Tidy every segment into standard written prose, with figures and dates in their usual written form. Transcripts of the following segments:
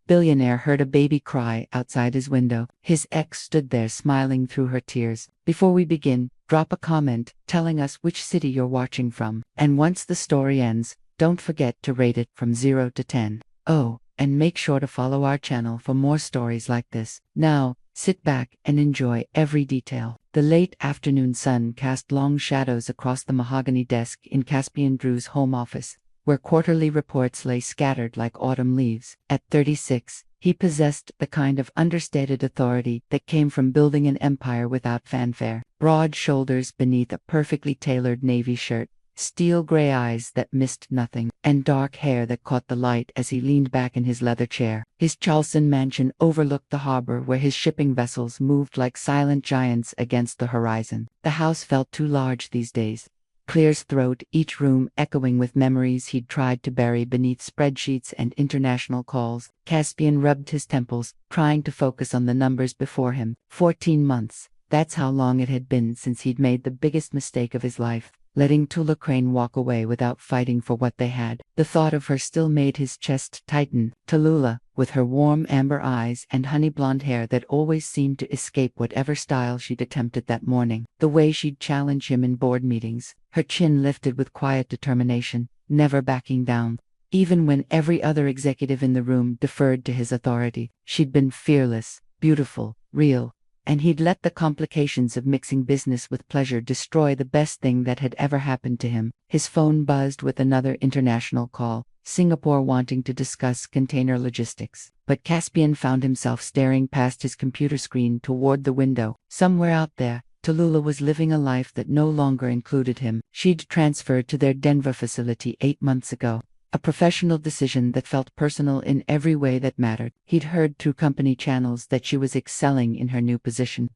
Billionaire heard a baby cry outside his window. His ex stood there smiling through her tears. Before we begin, drop a comment telling us which city you're watching from. And once the story ends, don't forget to rate it from 0 to 10. Oh, and make sure to follow our channel for more stories like this. Now, sit back and enjoy every detail. The late afternoon sun cast long shadows across the mahogany desk in Caspian Drew's home office, where quarterly reports lay scattered like autumn leaves. At 36, he possessed the kind of understated authority that came from building an empire without fanfare. Broad shoulders beneath a perfectly tailored navy shirt, steel gray eyes that missed nothing, and dark hair that caught the light as he leaned back in his leather chair. His Charleston mansion overlooked the harbor where his shipping vessels moved like silent giants against the horizon. The house felt too large these days. Clear's throat, each room echoing with memories he'd tried to bury beneath spreadsheets and international calls. Caspian rubbed his temples, trying to focus on the numbers before him. 14 months. That's how long it had been since he'd made the biggest mistake of his life, letting Tula Crane walk away without fighting for what they had. The thought of her still made his chest tighten. Tallulah, with her warm amber eyes and honey blonde hair that always seemed to escape whatever style she'd attempted that morning. The way she'd challenge him in board meetings, her chin lifted with quiet determination, never backing down. Even when every other executive in the room deferred to his authority, she'd been fearless, beautiful, real. And he'd let the complications of mixing business with pleasure destroy the best thing that had ever happened to him. His phone buzzed with another international call, Singapore wanting to discuss container logistics. But Caspian found himself staring past his computer screen toward the window. Somewhere out there, Tallulah was living a life that no longer included him. She'd transferred to their Denver facility 8 months ago. A professional decision that felt personal in every way that mattered. He'd heard through company channels that she was excelling in her new position,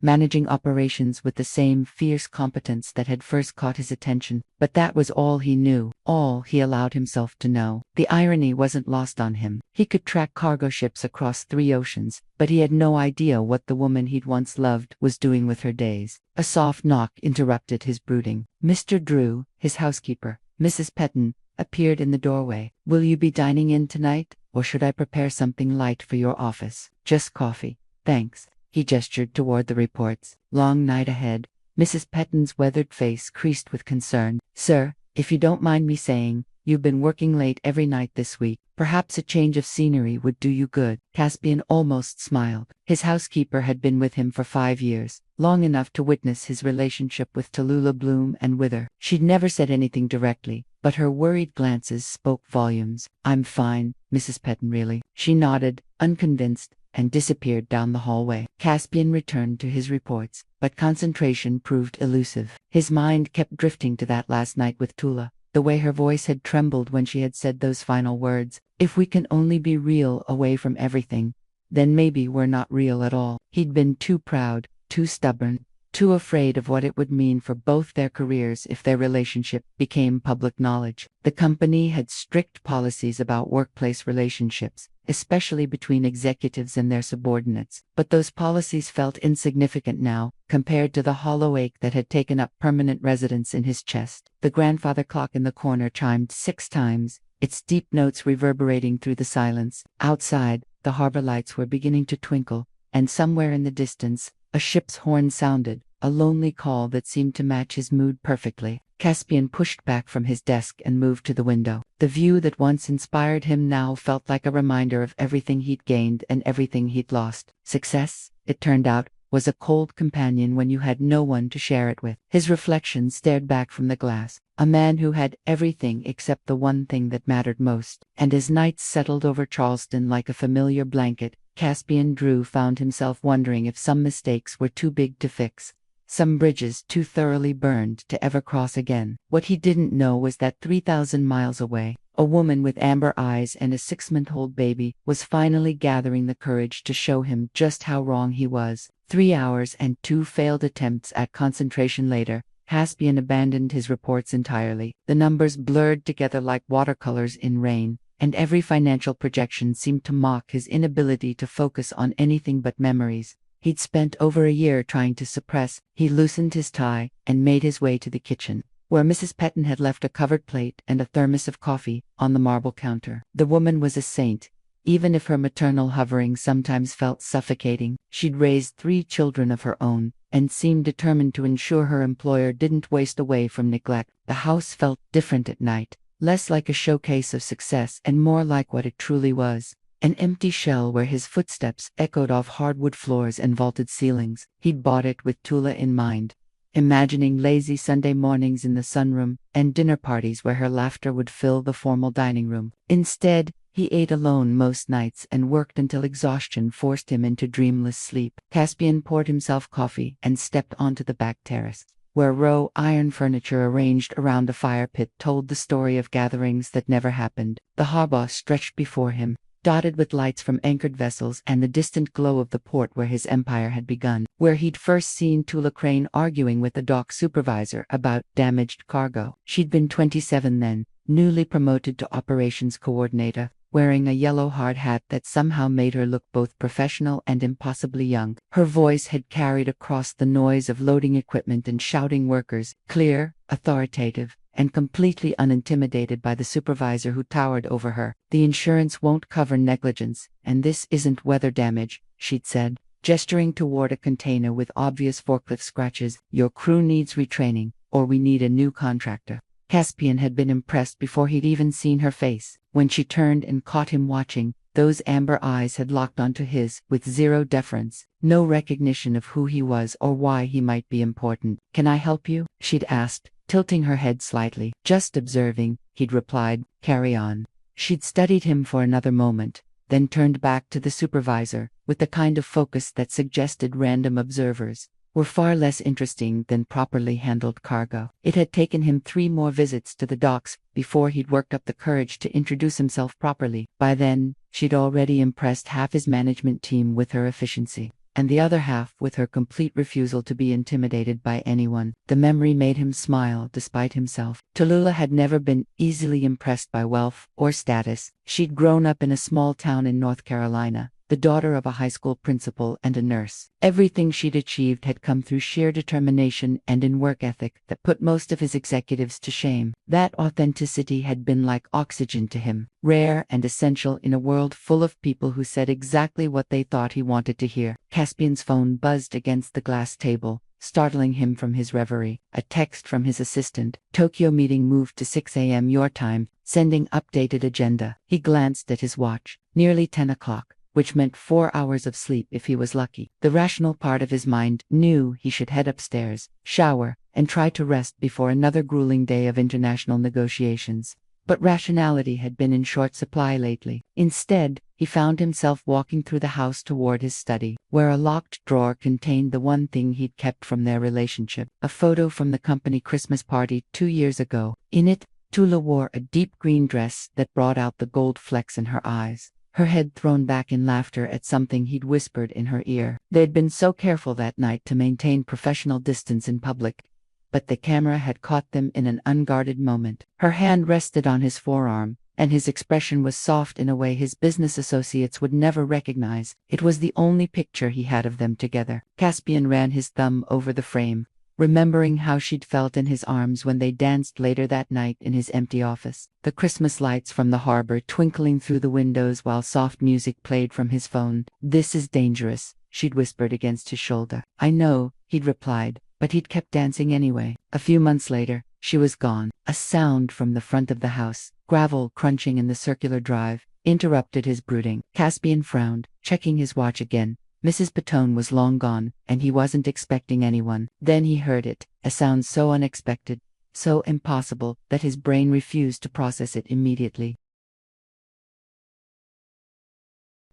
managing operations with the same fierce competence that had first caught his attention. But that was all he knew, all he allowed himself to know. The irony wasn't lost on him. He could track cargo ships across 3 oceans, but he had no idea what the woman he'd once loved was doing with her days. A soft knock interrupted his brooding. Mr. Drew, his housekeeper, Mrs. Petton, appeared in the doorway. Will you be dining in tonight, or should I prepare something light for your office? Just coffee, thanks. He gestured toward the reports. Long night ahead. Mrs. Petton's weathered face creased with concern. Sir, if you don't mind me saying, you've been working late every night this week. Perhaps a change of scenery would do you good. Caspian almost smiled. His housekeeper had been with him for 5 years, long enough to witness his relationship with Tallulah bloom and wither. She'd never said anything directly, but her worried glances spoke volumes. I'm fine, Mrs. Petton, really. She nodded, unconvinced, and disappeared down the hallway. Caspian returned to his reports, but concentration proved elusive. His mind kept drifting to that last night with Tula, the way her voice had trembled when she had said those final words. If we can only be real away from everything, then maybe we're not real at all. He'd been too proud, too stubborn, too afraid of what it would mean for both their careers if their relationship became public knowledge. The company had strict policies about workplace relationships, especially between executives and their subordinates, but those policies felt insignificant now, compared to the hollow ache that had taken up permanent residence in his chest. The grandfather clock in the corner chimed 6 times, its deep notes reverberating through the silence. Outside, the harbor lights were beginning to twinkle, and somewhere in the distance, a ship's horn sounded, a lonely call that seemed to match his mood perfectly. Caspian pushed back from his desk and moved to the window. The view that once inspired him now felt like a reminder of everything he'd gained and everything he'd lost. Success, it turned out, was a cold companion when you had no one to share it with. His reflection stared back from the glass. A man who had everything except the one thing that mattered most. And as nights settled over Charleston like a familiar blanket, Caspian Drew found himself wondering if some mistakes were too big to fix, some bridges too thoroughly burned to ever cross again. What he didn't know was that 3,000 miles away, a woman with amber eyes and a 6-month-old baby was finally gathering the courage to show him just how wrong he was. 3 hours and 2 failed attempts at concentration later, Caspian abandoned his reports entirely. The numbers blurred together like watercolors in rain, and every financial projection seemed to mock his inability to focus on anything but memories he'd spent over a year trying to suppress. He loosened his tie and made his way to the kitchen, where Mrs. Petton had left a covered plate and a thermos of coffee on the marble counter. The woman was a saint, Even if her maternal hovering sometimes felt suffocating, she'd raised 3 children of her own, and seemed determined to ensure her employer didn't waste away from neglect. The house felt different at night, less like a showcase of success and more like what it truly was. An empty shell where his footsteps echoed off hardwood floors and vaulted ceilings. He'd bought it with Tula in mind, imagining lazy Sunday mornings in the sunroom and dinner parties where her laughter would fill the formal dining room. Instead, he ate alone most nights and worked until exhaustion forced him into dreamless sleep. Caspian poured himself coffee and stepped onto the back terrace, where raw iron furniture arranged around a fire pit told the story of gatherings that never happened. The harbor stretched before him, dotted with lights from anchored vessels and the distant glow of the port where his empire had begun, where he'd first seen Tula Crane arguing with the dock supervisor about damaged cargo. She'd been 27 then, newly promoted to operations coordinator, wearing a yellow hard hat that somehow made her look both professional and impossibly young. Her voice had carried across the noise of loading equipment and shouting workers, clear, authoritative, and completely unintimidated by the supervisor who towered over her. "The insurance won't cover negligence, and this isn't weather damage," she'd said, gesturing toward a container with obvious forklift scratches. "Your crew needs retraining, or we need a new contractor." Caspian had been impressed before he'd even seen her face. When she turned and caught him watching, those amber eyes had locked onto his, with zero deference, no recognition of who he was or why he might be important. "Can I help you?" she'd asked, tilting her head slightly. "Just observing," he'd replied. "Carry on." She'd studied him for another moment, then turned back to the supervisor, with the kind of focus that suggested random observers were far less interesting than properly handled cargo. It had taken him 3 more visits to the docks before he'd worked up the courage to introduce himself properly. By then, she'd already impressed half his management team with her efficiency, and the other half with her complete refusal to be intimidated by anyone. The memory made him smile despite himself. Tallulah had never been easily impressed by wealth or status. She'd grown up in a small town in North Carolina, the daughter of a high school principal and a nurse. Everything she'd achieved had come through sheer determination and in work ethic that put most of his executives to shame. That authenticity had been like oxygen to him, rare and essential in a world full of people who said exactly what they thought he wanted to hear. Caspian's phone buzzed against the glass table, startling him from his reverie. A text from his assistant. "Tokyo meeting moved to 6 a.m. your time, sending updated agenda." He glanced at his watch. Nearly 10 o'clock. Which meant 4 hours of sleep if he was lucky. The rational part of his mind knew he should head upstairs, shower, and try to rest before another grueling day of international negotiations. But rationality had been in short supply lately. Instead, he found himself walking through the house toward his study, where a locked drawer contained the one thing he'd kept from their relationship, a photo from the company Christmas party 2 years ago. In it, Tula wore a deep green dress that brought out the gold flecks in her eyes, her head thrown back in laughter at something he'd whispered in her ear. They'd been so careful that night to maintain professional distance in public, but the camera had caught them in an unguarded moment. Her hand rested on his forearm, and his expression was soft in a way his business associates would never recognize. It was the only picture he had of them together. Caspian ran his thumb over the frame, remembering how she'd felt in his arms when they danced later that night in his empty office. The Christmas lights from the harbor twinkling through the windows while soft music played from his phone. "This is dangerous," she'd whispered against his shoulder. "I know," he'd replied, but he'd kept dancing anyway. A few months later, she was gone. A sound from the front of the house, gravel crunching in the circular drive, interrupted his brooding. Caspian frowned, checking his watch again. Mrs. Patone was long gone, and he wasn't expecting anyone. Then he heard it, a sound so unexpected, so impossible, that his brain refused to process it immediately.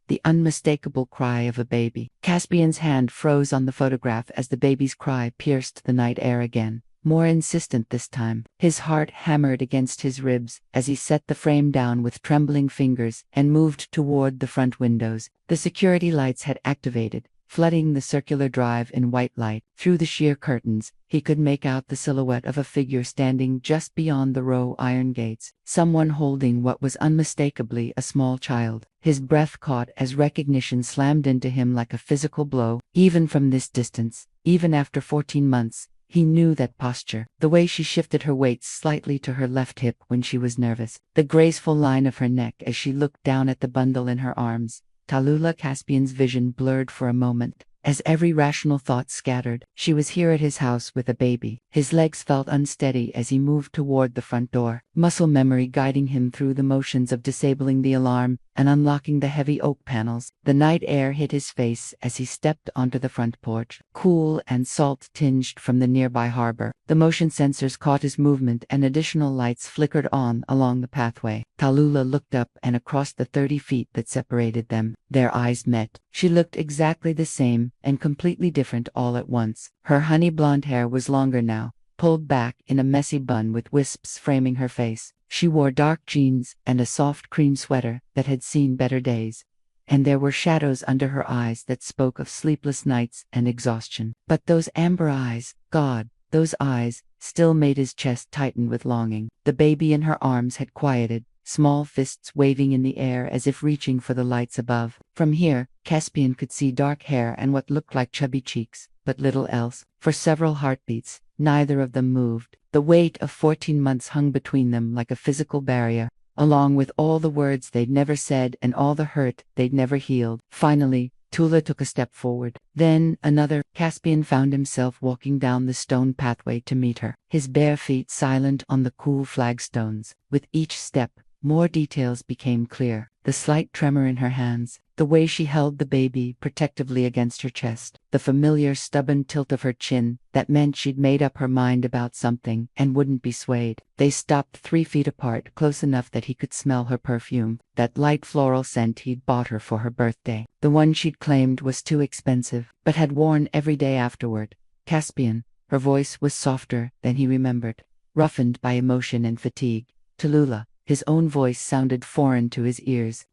The unmistakable cry of a baby. Caspian's hand froze on the photograph as the baby's cry pierced the night air again, more insistent this time. His heart hammered against his ribs as he set the frame down with trembling fingers and moved toward the front windows. The security lights had activated, flooding the circular drive in white light. Through the sheer curtains, he could make out the silhouette of a figure standing just beyond the row iron gates, someone holding what was unmistakably a small child. His breath caught as recognition slammed into him like a physical blow. Even from this distance, even after 14 months, He knew that posture, the way she shifted her weight slightly to her left hip when she was nervous, the graceful line of her neck as she looked down at the bundle in her arms. Tallulah Caspian's vision blurred for a moment. As every rational thought scattered, she was here at his house with a baby. His legs felt unsteady as he moved toward the front door, muscle memory guiding him through the motions of disabling the alarm and unlocking the heavy oak panels. The night air hit his face as he stepped onto the front porch, cool and salt-tinged from the nearby harbor. The motion sensors caught his movement and additional lights flickered on along the pathway. Tallulah looked up and across the 30 feet that separated them. Their eyes met. She looked exactly the same and completely different all at once. Her honey blonde hair was longer now, pulled back in a messy bun with wisps framing her face. She wore dark jeans and a soft cream sweater that had seen better days, and there were shadows under her eyes that spoke of sleepless nights and exhaustion. But those amber eyes, God, those eyes, still made his chest tighten with longing. The baby in her arms had quieted, small fists waving in the air as if reaching for the lights above. From here, Caspian could see dark hair and what looked like chubby cheeks, but little else. For several heartbeats, neither of them moved. The weight of 14 months hung between them like a physical barrier, along with all the words they'd never said and all the hurt they'd never healed. Finally, Tula took a step forward. Then another. Caspian found himself walking down the stone pathway to meet her, his bare feet silent on the cool flagstones. With each step, more details became clear. The slight tremor in her hands, the way she held the baby protectively against her chest, the familiar stubborn tilt of her chin that meant she'd made up her mind about something and wouldn't be swayed. They stopped 3 feet apart, close enough that he could smell her perfume, that light floral scent he'd bought her for her birthday. The one she'd claimed was too expensive, but had worn every day afterward. Caspian, her voice was softer than he remembered, roughened by emotion and fatigue. Tallulah. His own voice sounded foreign to his ears.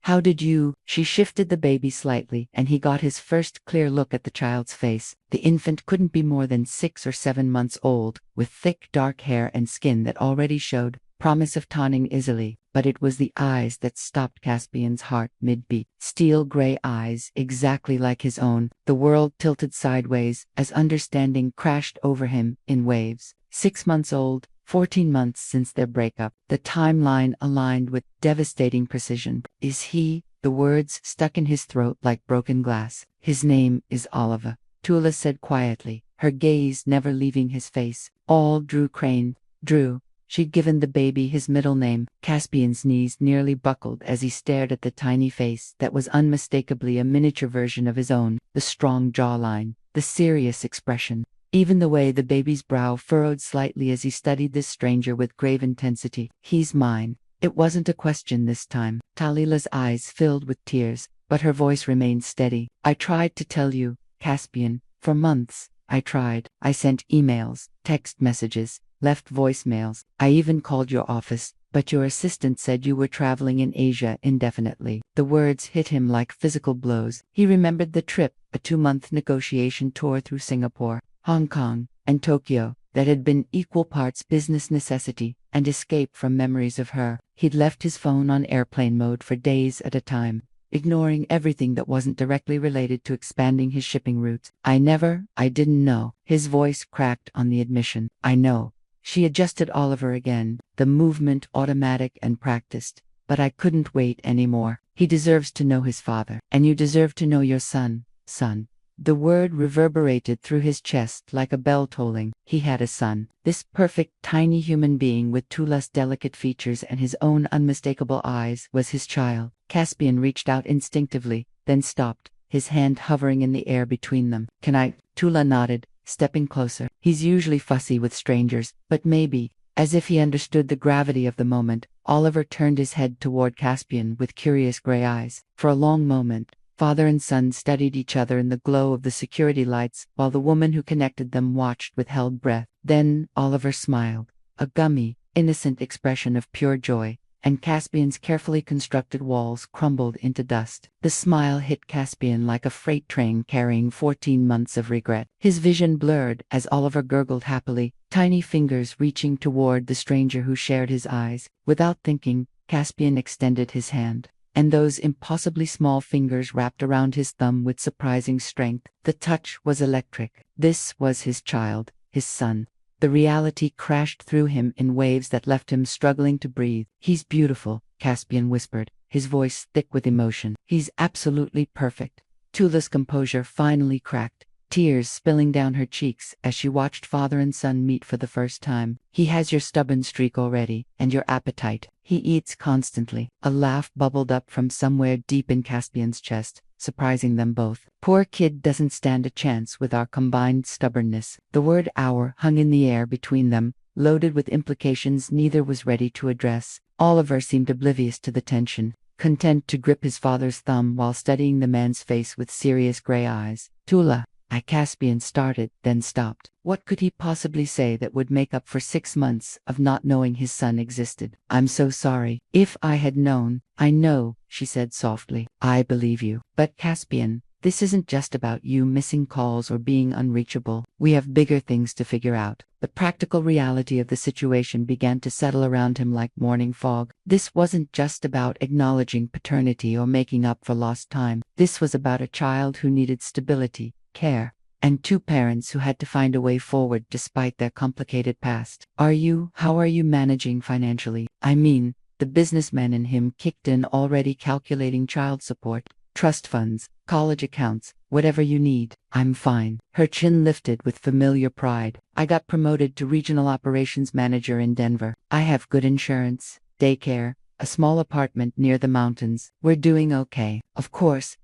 How did you? She shifted the baby slightly, and he got his first clear look at the child's face. The infant couldn't be more than 6 or 7 months old, with thick dark hair and skin that already showed promise of tawning easily. But it was the eyes that stopped Caspian's heart mid-beat. Steel gray eyes, exactly like his own. The world tilted sideways as understanding crashed over him in waves. 6 months old, 14 months since their breakup. The timeline aligned with devastating precision. Is he? The words stuck in his throat like broken glass. His name is Oliver, Tula said quietly, her gaze never leaving his face. All Drew Crane. Drew. She'd given the baby his middle name. Caspian's knees nearly buckled as he stared at the tiny face that was unmistakably a miniature version of his own. The strong jawline, the serious expression. Even the way the baby's brow furrowed slightly as he studied this stranger with grave intensity. He's mine. It wasn't a question this time. Tallulah's eyes filled with tears, but her voice remained steady. I tried to tell you, Caspian. For months, I tried. I sent emails, text messages, left voicemails. I even called your office, but your assistant said you were traveling in Asia indefinitely. The words hit him like physical blows. He remembered the trip, a 2-month negotiation tour through Singapore, Hong Kong, and Tokyo that had been equal parts business necessity and escape from memories of her. He'd left his phone on airplane mode for days at a time, ignoring everything that wasn't directly related to expanding his shipping routes. I didn't know. His voice cracked on the admission. I know. She adjusted Oliver again, the movement automatic and practiced. But I couldn't wait anymore. He deserves to know his father, and you deserve to know your son. The word reverberated through his chest like a bell tolling. He had a son. This perfect, tiny human being with Tula's delicate features and his own unmistakable eyes was his child. Caspian reached out instinctively, then stopped, his hand hovering in the air between them. Can I? Tula nodded, stepping closer. He's usually fussy with strangers, but maybe, as if he understood the gravity of the moment, Oliver turned his head toward Caspian with curious gray eyes. For a long moment, father and son studied each other in the glow of the security lights while the woman who connected them watched with held breath. Then Oliver smiled, a gummy, innocent expression of pure joy, and Caspian's carefully constructed walls crumbled into dust. The smile hit Caspian like a freight train carrying 14 months of regret. His vision blurred as Oliver gurgled happily, tiny fingers reaching toward the stranger who shared his eyes. Without thinking, Caspian extended his hand. and those impossibly small fingers wrapped around his thumb with surprising strength. The touch was electric. This was his child, his son. The reality crashed through him in waves that left him struggling to breathe. "He's beautiful," Caspian whispered, his voice thick with emotion. "He's absolutely perfect." Tula's composure finally cracked, tears spilling down her cheeks as she watched father and son meet for the first time. "He has your stubborn streak already, and your appetite. He eats constantly." A laugh bubbled up from somewhere deep in Caspian's chest, surprising them both. "Poor kid doesn't stand a chance with our combined stubbornness." The word "our" hung in the air between them, loaded with implications neither was ready to address. Oliver seemed oblivious to the tension, content to grip his father's thumb while studying the man's face with serious gray eyes. "Tula," Caspian started, then stopped. What could he possibly say that would make up for 6 months of not knowing his son existed? "I'm so sorry. If I had known." "I know," she said softly. "I believe you. But Caspian, this isn't just about you missing calls or being unreachable. We have bigger things to figure out." The practical reality of the situation began to settle around him like morning fog. This wasn't just about acknowledging paternity or making up for lost time. This was about a child who needed stability, care, and 2 parents who had to find a way forward despite their complicated past. How are you managing financially?" "I mean," the businessman in him kicked in, already calculating child support, trust funds, college accounts, whatever you need. "I'm fine." Her chin lifted with familiar pride. "I got promoted to regional operations manager in Denver. I have good insurance, daycare, a small apartment near the mountains. We're doing okay." Of course,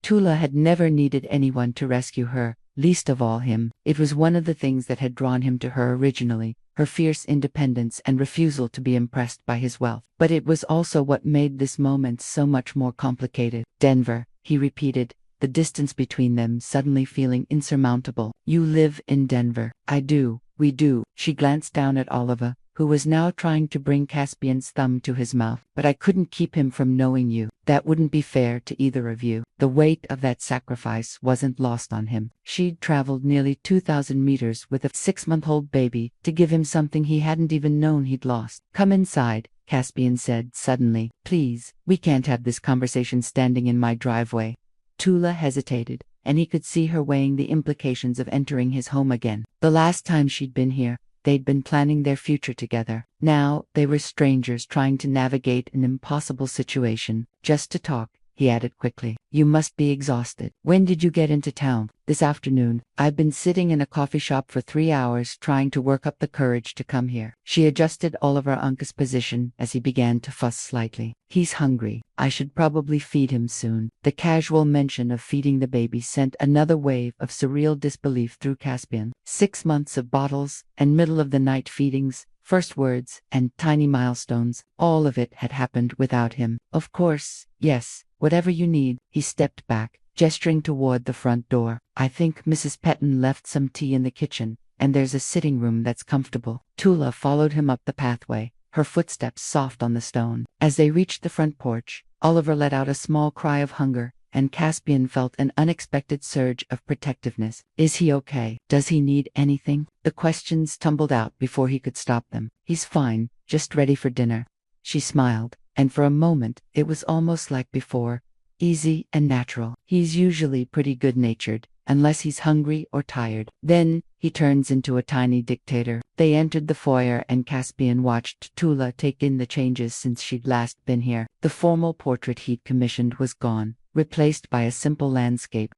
Tula had never needed anyone to rescue her, least of all him. It was one of the things that had drawn him to her originally, her fierce independence and refusal to be impressed by his wealth. But it was also what made this moment so much more complicated. "Denver," he repeated, the distance between them suddenly feeling insurmountable. "You live in Denver." "I do. We do." She glanced down at Oliver, who was now trying to bring Caspian's thumb to his mouth. "But I couldn't keep him from knowing you. That wouldn't be fair to either of you." The weight of that sacrifice wasn't lost on him. She'd traveled nearly 2,000 meters with a 6-month-old baby to give him something he hadn't even known he'd lost. "Come inside," Caspian said suddenly. "Please, we can't have this conversation standing in my driveway." Tula hesitated, and he could see her weighing the implications of entering his home again. The last time she'd been here, they'd been planning their future together. Now they were strangers trying to navigate an impossible situation. "Just to talk," he added quickly. "You must be exhausted. When did you get into town?" "This afternoon. I've been sitting in a coffee shop for 3 hours trying to work up the courage to come here." She adjusted Oliver Uncas' position as he began to fuss slightly. "He's hungry. I should probably feed him soon." The casual mention of feeding the baby sent another wave of surreal disbelief through Caspian. 6 months of bottles and middle-of-the-night feedings, first words, and tiny milestones, all of it had happened without him. "Of course, yes, whatever you need." He stepped back, gesturing toward the front door. "I think Mrs. Petton left some tea in the kitchen, and there's a sitting room that's comfortable." Tula followed him up the pathway, her footsteps soft on the stone. As they reached the front porch, Oliver let out a small cry of hunger, and Caspian felt an unexpected surge of protectiveness. "Is he okay? Does he need anything?" The questions tumbled out before he could stop them. "He's fine, just ready for dinner." She smiled, and for a moment it was almost like before, easy and natural. "He's usually pretty good-natured, unless he's hungry or tired. Then he turns into a tiny dictator." They entered the foyer and Caspian watched Tula take in the changes since she'd last been here. The formal portrait he'd commissioned was gone, replaced by a simple landscape.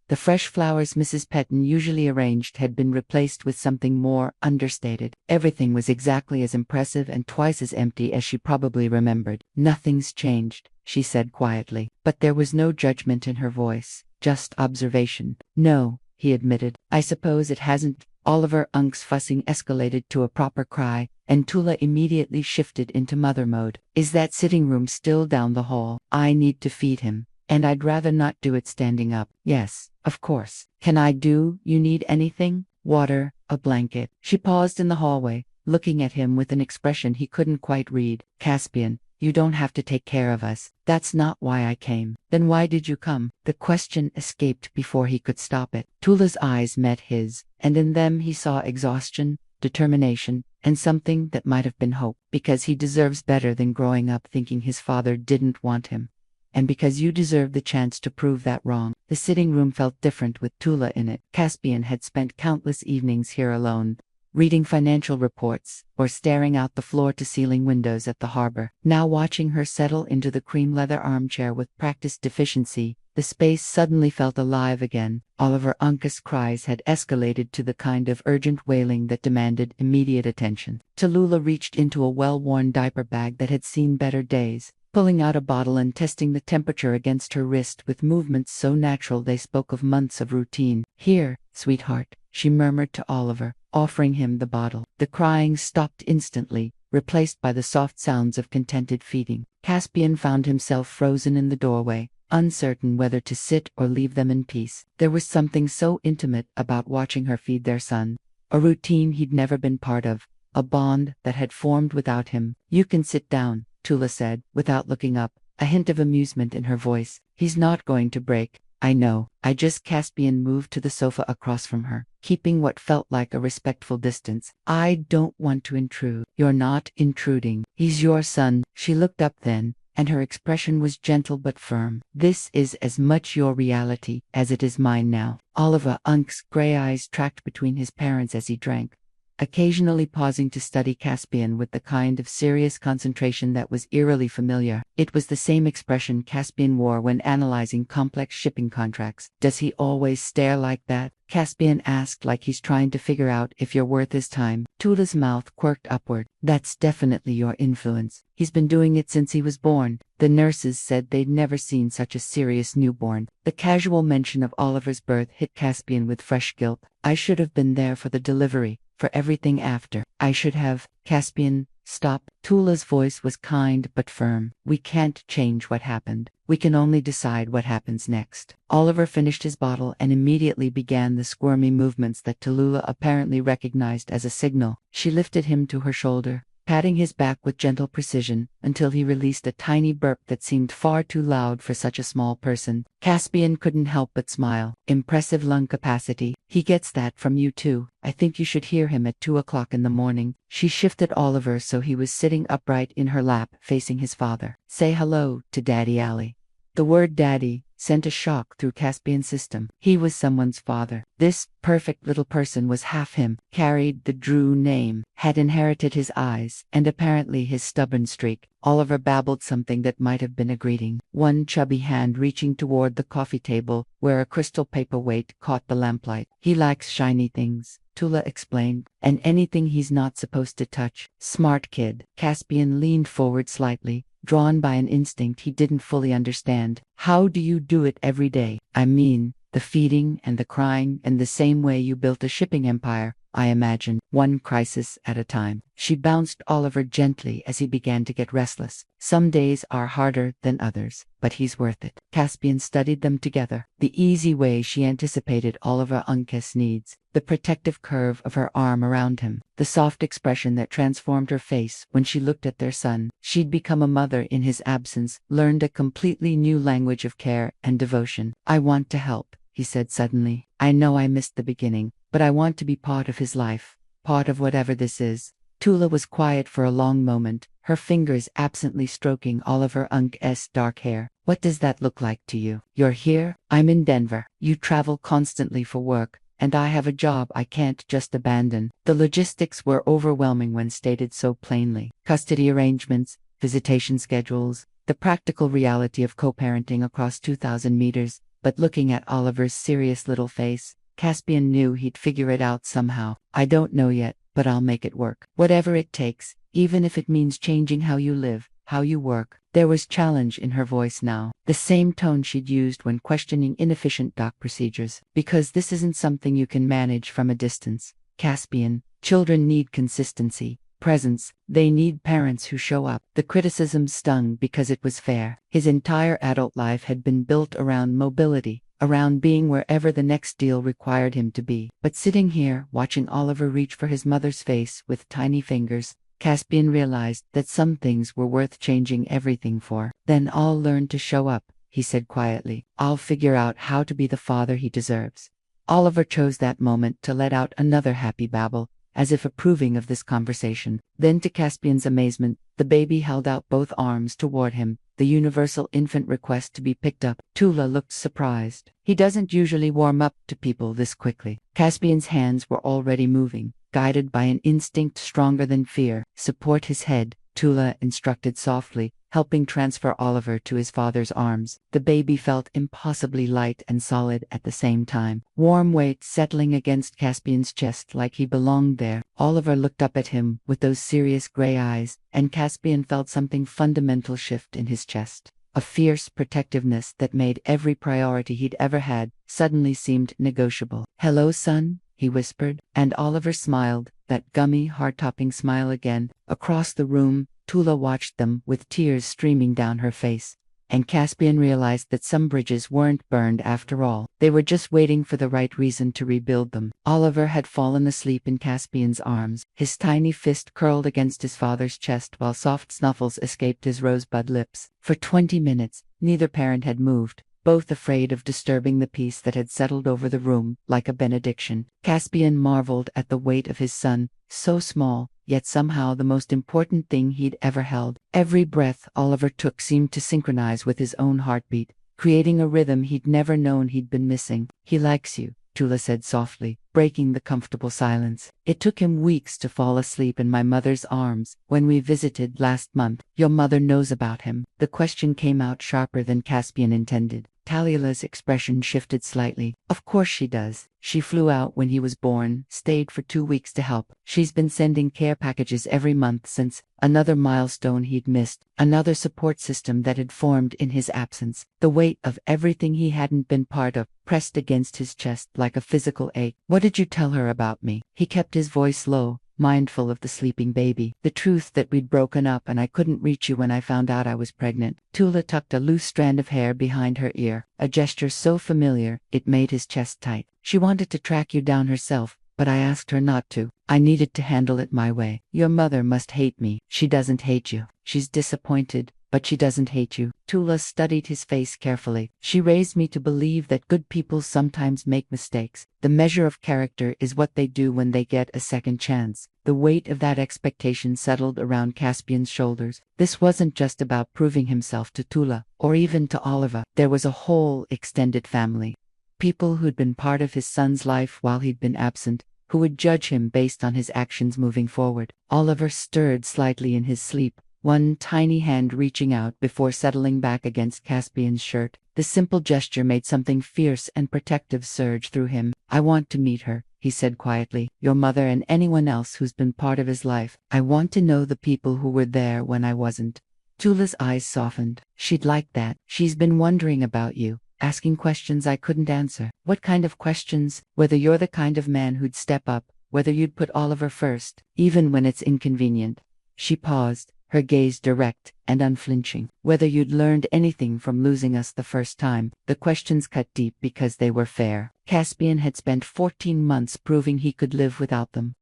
The fresh flowers Mrs. Petton usually arranged had been replaced with something more understated. Everything was exactly as impressive and twice as empty as she probably remembered. "Nothing's changed," she said quietly, but there was no judgment in her voice, just observation. "No," he admitted. "I suppose it hasn't." Oliver Unc's fussing escalated to a proper cry, and Tula immediately shifted into mother mode. "Is that sitting room still down the hall? I need to feed him, and I'd rather not do it standing up." "Yes, of course. You need anything? Water, a blanket?" She paused in the hallway, looking at him with an expression he couldn't quite read. "Caspian, you don't have to take care of us. That's not why I came." "Then why did you come?" The question escaped before he could stop it. Tula's eyes met his, and in them he saw exhaustion, determination, and something that might have been hope, because he deserves better than growing up thinking his father didn't want him. And because you deserve the chance to prove that wrong. The sitting room felt different with Tula in it. Caspian had spent countless evenings here alone, reading financial reports, or staring out the floor-to-ceiling windows at the harbor. Now watching her settle into the cream leather armchair with practiced efficiency, the space suddenly felt alive again. Oliver Uncas' cries had escalated to the kind of urgent wailing that demanded immediate attention. Tallulah reached into a well-worn diaper bag that had seen better days, pulling out a bottle and testing the temperature against her wrist with movements so natural they spoke of months of routine. "Here, sweetheart," she murmured to Oliver, offering him the bottle. The crying stopped instantly, replaced by the soft sounds of contented feeding. Caspian found himself frozen in the doorway, uncertain whether to sit or leave them in peace. There was something so intimate about watching her feed their son, a routine he'd never been part of, a bond that had formed without him. "You can sit down," Tula said, without looking up, a hint of amusement in her voice. "He's not going to break." "I know. Caspian moved to the sofa across from her, keeping what felt like a respectful distance. "I don't want to intrude." "You're not intruding. He's your son." She looked up then, and her expression was gentle but firm. "This is as much your reality as it is mine now." Oliver Unc's gray eyes tracked between his parents as he drank, occasionally pausing to study Caspian with the kind of serious concentration that was eerily familiar. It was the same expression Caspian wore when analyzing complex shipping contracts. "Does he always stare like that?" Caspian asked, like he's trying to figure out if you're worth his time. Tula's mouth quirked upward. "That's definitely your influence. He's been doing it since he was born. The nurses said they'd never seen such a serious newborn." The casual mention of Oliver's birth hit Caspian with fresh guilt. "I should have been there for the delivery, for everything after. I should have." "Caspian, stop." Tula's voice was kind but firm. "We can't change what happened. We can only decide what happens next." Oliver finished his bottle and immediately began the squirmy movements that Tallulah apparently recognized as a signal. She lifted him to her shoulder, patting his back with gentle precision, until he released a tiny burp that seemed far too loud for such a small person. Caspian couldn't help but smile. "Impressive lung capacity. He gets that from you too. I think you should hear him at 2 o'clock in the morning." She shifted Oliver so he was sitting upright in her lap, facing his father. "Say hello to Daddy Allie." The word daddy sent a shock through Caspian's system. He was someone's father. This perfect little person was half him, carried the Drew name, had inherited his eyes, and apparently his stubborn streak. Oliver babbled something that might have been a greeting, one chubby hand reaching toward the coffee table, where a crystal paperweight caught the lamplight. "He likes shiny things," Tula explained, "and anything he's not supposed to touch." "Smart kid." Caspian leaned forward slightly, drawn by an instinct he didn't fully understand. "How do you do it every day? I mean, the feeding and the crying, and the same way you built a shipping empire, I imagine, one crisis at a time." She bounced Oliver gently as he began to get restless. "Some days are harder than others, but he's worth it." Caspian studied them together. The easy way she anticipated Oliver Uncas' needs, the protective curve of her arm around him, the soft expression that transformed her face when she looked at their son. She'd become a mother in his absence, learned a completely new language of care and devotion. "I want to help," he said suddenly. "I know I missed the beginning, but I want to be part of his life, part of whatever this is." Tula was quiet for a long moment, her fingers absently stroking Oliver Unc's dark hair. "What does that look like to you? You're here, I'm in Denver. You travel constantly for work, and I have a job I can't just abandon." The logistics were overwhelming when stated so plainly. Custody arrangements, visitation schedules, the practical reality of co-parenting across 2,000 meters. But looking at Oliver's serious little face, Caspian knew he'd figure it out somehow. "I don't know yet, but I'll make it work. Whatever it takes, even if it means changing how you live, how you work." There was challenge in her voice now, the same tone she'd used when questioning inefficient dock procedures. "Because this isn't something you can manage from a distance, Caspian. Children need consistency, presence. They need parents who show up." The criticism stung because it was fair. His entire adult life had been built around mobility, around being wherever the next deal required him to be. But sitting here, watching Oliver reach for his mother's face with tiny fingers, Caspian realized that some things were worth changing everything for. "Then I'll learn to show up," he said quietly. "I'll figure out how to be the father he deserves." Oliver chose that moment to let out another happy babble, as if approving of this conversation. Then, to Caspian's amazement, the baby held out both arms toward him, the universal infant request to be picked up. Tula looked surprised. He doesn't usually warm up to people this quickly. Caspian's hands were already moving, guided by an instinct stronger than fear. Support his head, Tula instructed softly, helping transfer Oliver to his father's arms. The baby felt impossibly light and solid at the same time, warm weight settling against Caspian's chest like he belonged there. Oliver looked up at him with those serious gray eyes, and Caspian felt something fundamental shift in his chest. A fierce protectiveness that made every priority he'd ever had suddenly seemed negotiable. "Hello, son," he whispered, and Oliver smiled, that gummy, heart-topping smile again. Across the room, Tula watched them with tears streaming down her face, and Caspian realized that some bridges weren't burned after all. They were just waiting for the right reason to rebuild them. Oliver had fallen asleep in Caspian's arms, his tiny fist curled against his father's chest while soft snuffles escaped his rosebud lips. For 20 minutes, neither parent had moved, both afraid of disturbing the peace that had settled over the room like a benediction. Caspian marveled at the weight of his son, so small, yet somehow the most important thing he'd ever held. Every breath Oliver took seemed to synchronize with his own heartbeat, creating a rhythm he'd never known he'd been missing. "He likes you," Tula said softly, breaking the comfortable silence. "It took him weeks to fall asleep in my mother's arms when we visited last month. Your mother knows about him." The question came out sharper than Caspian intended. Talila's expression shifted slightly. "Of course she does. She flew out when he was born, stayed for 2 weeks to help. She's been sending care packages every month since." Another milestone he'd missed, another support system that had formed in his absence. The weight of everything he hadn't been part of pressed against his chest like a physical ache. "What did you tell her about me?" He kept his voice low, mindful of the sleeping baby. "The truth that we'd broken up and I couldn't reach you when I found out I was pregnant." Tula tucked a loose strand of hair behind her ear, a gesture so familiar it made his chest tight. "She wanted to track you down herself, but I asked her not to. I needed to handle it my way. Your mother must hate me." "She doesn't hate you. She's disappointed, but she doesn't hate you." Tula studied his face carefully. "She raised me to believe that good people sometimes make mistakes. The measure of character is what they do when they get a second chance." The weight of that expectation settled around Caspian's shoulders. This wasn't just about proving himself to Tula, or even to Oliver. There was a whole extended family. People who'd been part of his son's life while he'd been absent, who would judge him based on his actions moving forward. Oliver stirred slightly in his sleep, one tiny hand reaching out before settling back against Caspian's shirt. The simple gesture made something fierce and protective surge through him. "I want to meet her," he said quietly. "Your mother and anyone else who's been part of his life. I want to know the people who were there when I wasn't." Tula's eyes softened. "She'd like that. She's been wondering about you, asking questions I couldn't answer." "What kind of questions?" "Whether you're the kind of man who'd step up, whether you'd put Oliver first, even when it's inconvenient." She paused, her gaze direct and unflinching. "Whether you'd learned anything from losing us the first time." The questions cut deep because they were fair. Caspian had spent 14 months proving he could live without them.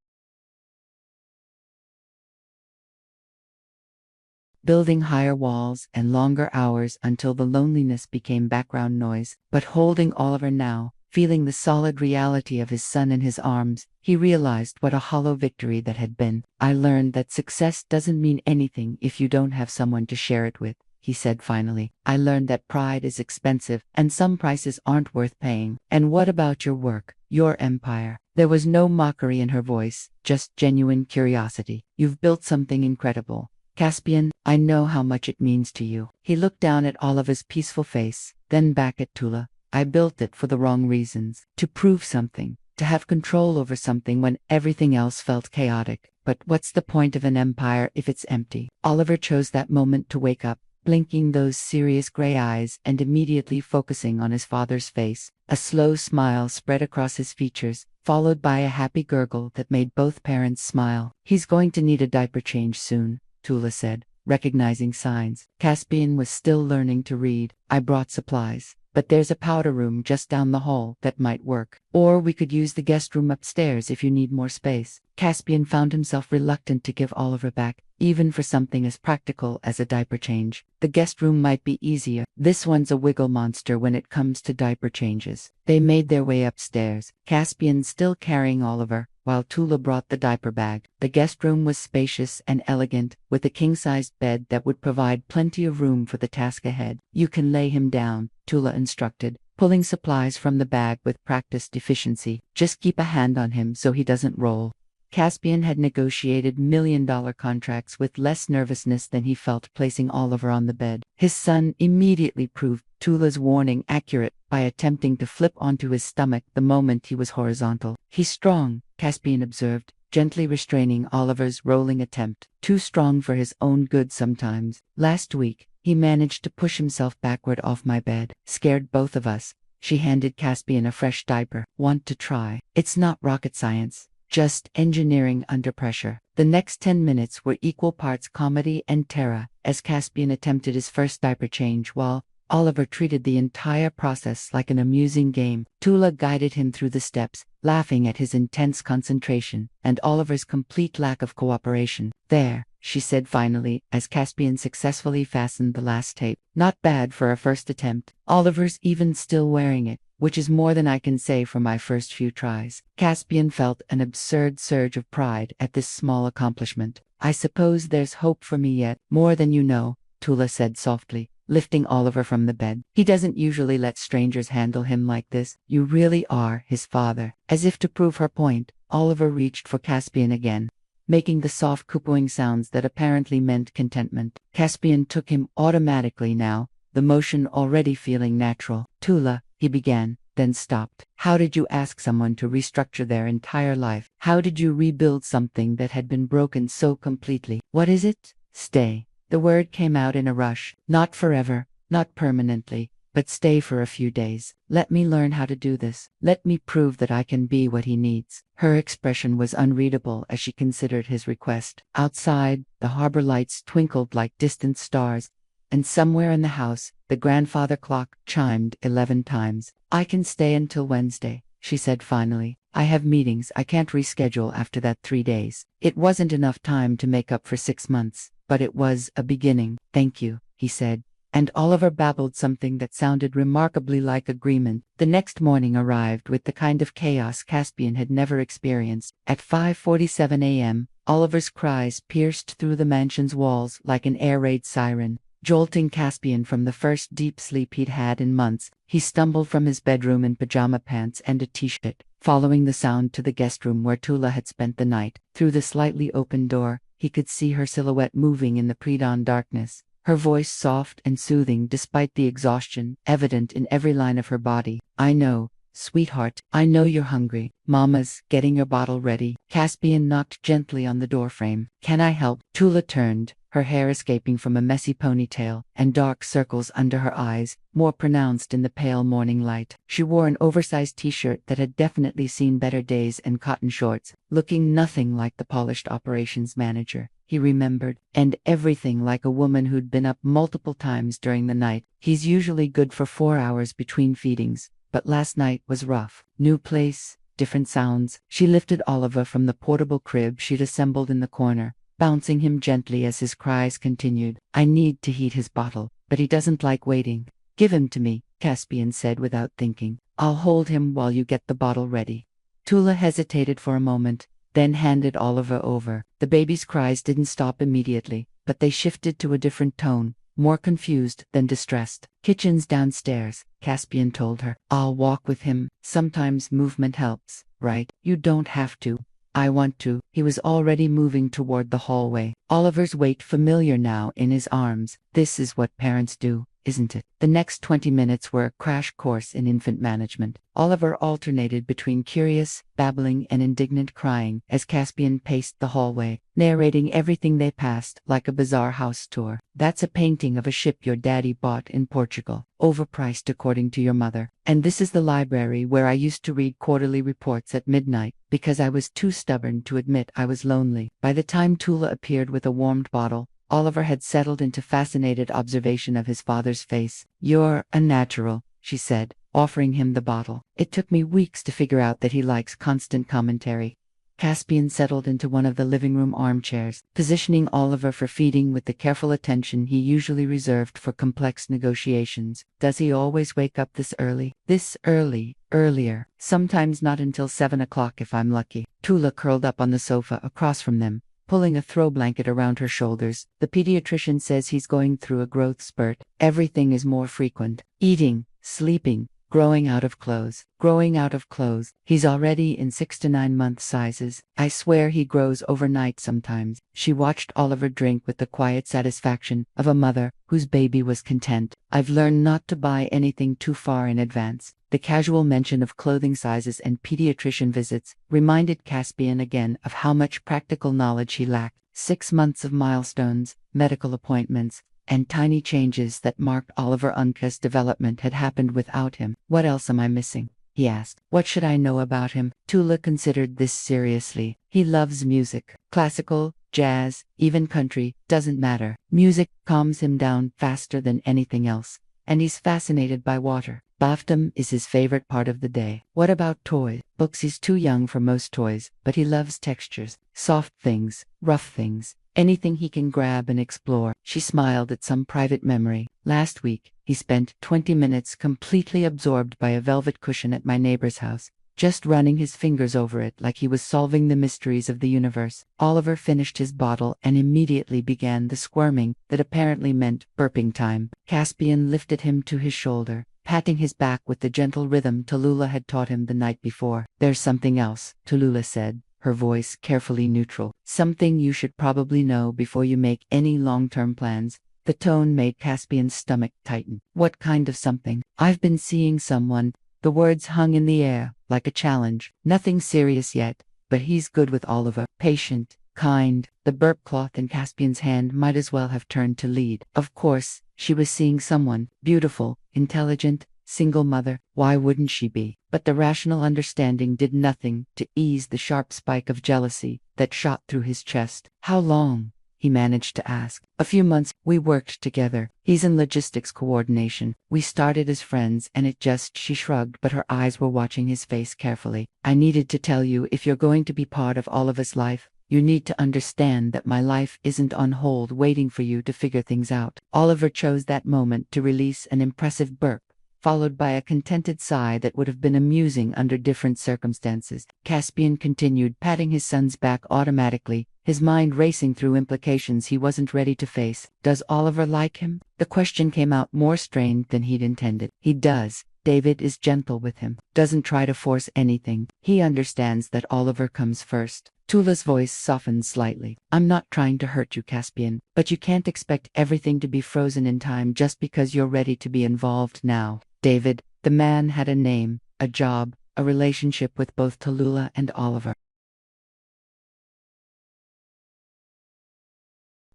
Building higher walls and longer hours until the loneliness became background noise. But holding Oliver now, feeling the solid reality of his son in his arms, he realized what a hollow victory that had been. "I learned that success doesn't mean anything if you don't have someone to share it with," he said finally. "I learned that pride is expensive, and some prices aren't worth paying." "And what about your work, your empire?" There was no mockery in her voice, just genuine curiosity. "You've built something incredible, Caspian. I know how much it means to you." He looked down at Oliver's peaceful face, then back at Tula. "I built it for the wrong reasons. To prove something, to have control over something when everything else felt chaotic. But what's the point of an empire if it's empty?" Oliver chose that moment to wake up, blinking those serious gray eyes and immediately focusing on his father's face. A slow smile spread across his features, followed by a happy gurgle that made both parents smile. "He's going to need a diaper change soon," Tula said, recognizing signs. Caspian was still learning to read. "I brought supplies, but there's a powder room just down the hall that might work. Or we could use the guest room upstairs if you need more space." Caspian found himself reluctant to give Oliver back, even for something as practical as a diaper change. "The guest room might be easier. This one's a wiggle monster when it comes to diaper changes." They made their way upstairs, Caspian still carrying Oliver, while Tula brought the diaper bag. The guest room was spacious and elegant, with a king-sized bed that would provide plenty of room for the task ahead. You can lay him down, Tula instructed, pulling supplies from the bag with practiced efficiency. Just keep a hand on him so he doesn't roll. Caspian had negotiated million-dollar contracts with less nervousness than he felt placing Oliver on the bed. His son immediately proved Tula's warning accurate by attempting to flip onto his stomach the moment he was horizontal. He's strong, Caspian observed, gently restraining Oliver's rolling attempt. Too strong for his own good sometimes. Last week, he managed to push himself backward off my bed. Scared both of us. She handed Caspian a fresh diaper. Want to try? It's not rocket science. Just engineering under pressure. The next 10 minutes were equal parts comedy and terror, as Caspian attempted his first diaper change while Oliver treated the entire process like an amusing game. Tula guided him through the steps, laughing at his intense concentration and Oliver's complete lack of cooperation. There, she said finally, as Caspian successfully fastened the last tape. Not bad for a first attempt. Oliver's even still wearing it, which is more than I can say for my first few tries. Caspian felt an absurd surge of pride at this small accomplishment. I suppose there's hope for me yet. More than you know, Tula said softly, lifting Oliver from the bed. He doesn't usually let strangers handle him like this. You really are his father. As if to prove her point, Oliver reached for Caspian again, making the soft cooing sounds that apparently meant contentment. Caspian took him automatically now, the motion already feeling natural. Tula, he began, then stopped. How did you ask someone to restructure their entire life? How did you rebuild something that had been broken so completely? What is it? Stay. The word came out in a rush. Not forever, not permanently, but stay for a few days. Let me learn how to do this. Let me prove that I can be what he needs. Her expression was unreadable as she considered his request. Outside, the harbor lights twinkled like distant stars, and somewhere in the house, the grandfather clock chimed 11 times. I can stay until Wednesday, she said finally. I have meetings I can't reschedule after that 3 days. It wasn't enough time to make up for 6 months, but it was a beginning. Thank you, he said. And Oliver babbled something that sounded remarkably like agreement. The next morning arrived with the kind of chaos Caspian had never experienced. At 5:47 a.m., Oliver's cries pierced through the mansion's walls like an air raid siren, jolting Caspian from the first deep sleep he'd had in months. He stumbled from his bedroom in pajama pants and a t-shirt, following the sound to the guest room where Tula had spent the night. Through the slightly open door, he could see her silhouette moving in the pre-dawn darkness, her voice soft and soothing despite the exhaustion evident in every line of her body. I know, sweetheart, I know you're hungry. Mama's getting your bottle ready. Caspian knocked gently on the doorframe. Can I help? Tula turned, her hair escaping from a messy ponytail, and dark circles under her eyes, more pronounced in the pale morning light. She wore an oversized t-shirt that had definitely seen better days and cotton shorts, looking nothing like the polished operations manager he remembered, and everything like a woman who'd been up multiple times during the night. He's usually good for 4 hours between feedings, but last night was rough. New place, different sounds. She lifted Oliver from the portable crib she'd assembled in the corner, bouncing him gently as his cries continued. I need to heat his bottle, but he doesn't like waiting. Give him to me, Caspian said without thinking. I'll hold him while you get the bottle ready. Tula hesitated for a moment, then handed Oliver over. The baby's cries didn't stop immediately, but they shifted to a different tone, more confused than distressed. Kitchen's downstairs, Caspian told her. I'll walk with him. Sometimes movement helps, right? You don't have to. I want to. He was already moving toward the hallway, Oliver's weight familiar now in his arms. This is what parents do, isn't it? The next 20 minutes were a crash course in infant management. Oliver alternated between curious, babbling and indignant crying as Caspian paced the hallway, narrating everything they passed like a bizarre house tour. That's a painting of a ship your daddy bought in Portugal, overpriced according to your mother. And this is the library where I used to read quarterly reports at midnight, because I was too stubborn to admit I was lonely. By the time Tula appeared with a warmed bottle, Oliver had settled into fascinated observation of his father's face. You're a natural, she said, offering him the bottle. It took me weeks to figure out that he likes constant commentary. Caspian settled into one of the living room armchairs, positioning Oliver for feeding with the careful attention he usually reserved for complex negotiations. Does he always wake up this early? This early? Earlier. Sometimes not until 7 o'clock if I'm lucky. Tula curled up on the sofa across from them, pulling a throw blanket around her shoulders. The pediatrician says he's going through a growth spurt. Everything is more frequent. Eating, sleeping, growing out of clothes. Growing out of clothes. He's already in 6 to 9 month sizes. I swear he grows overnight sometimes. She watched Oliver drink with the quiet satisfaction of a mother whose baby was content. I've learned not to buy anything too far in advance. The casual mention of clothing sizes and pediatrician visits reminded Caspian again of how much practical knowledge he lacked. 6 months of milestones, medical appointments, and tiny changes that marked Oliver Unke's development had happened without him. What else am I missing? He asked. What should I know about him? Tula considered this seriously. He loves music. Classical, jazz, even country, doesn't matter. Music calms him down faster than anything else. And he's fascinated by water. Bathtub is his favorite part of the day. What about toys? Books. He's too young for most toys, but he loves textures, soft things, rough things. Anything he can grab and explore. She smiled at some private memory. Last week, he spent 20 minutes completely absorbed by a velvet cushion at my neighbor's house, just running his fingers over it like he was solving the mysteries of the universe. Oliver finished his bottle and immediately began the squirming that apparently meant burping time. Caspian lifted him to his shoulder, patting his back with the gentle rhythm Tallulah had taught him the night before. There's something else, Tallulah said, her voice carefully neutral. Something you should probably know before you make any long-term plans. The tone made Caspian's stomach tighten. What kind of something? I've been seeing someone. The words hung in the air, like a challenge. Nothing serious yet, but he's good with Oliver. Patient, kind. The burp cloth in Caspian's hand might as well have turned to lead. Of course, she was seeing someone. Beautiful, intelligent, single mother. Why wouldn't she be? But the rational understanding did nothing to ease the sharp spike of jealousy that shot through his chest. How long? He managed to ask. A few months. We worked together. He's in logistics coordination. We started as friends and she shrugged, but her eyes were watching his face carefully. I needed to tell you, if you're going to be part of Oliver's life, you need to understand that my life isn't on hold waiting for you to figure things out. Oliver chose that moment to release an impressive burp, followed by a contented sigh that would have been amusing under different circumstances. Caspian continued, patting his son's back automatically, his mind racing through implications he wasn't ready to face. Does Oliver like him? The question came out more strained than he'd intended. He does. David is gentle with him, doesn't try to force anything. He understands that Oliver comes first. Tula's voice softened slightly. I'm not trying to hurt you, Caspian, but you can't expect everything to be frozen in time just because you're ready to be involved now. David, the man, had a name, a job, a relationship with both Tallulah and Oliver.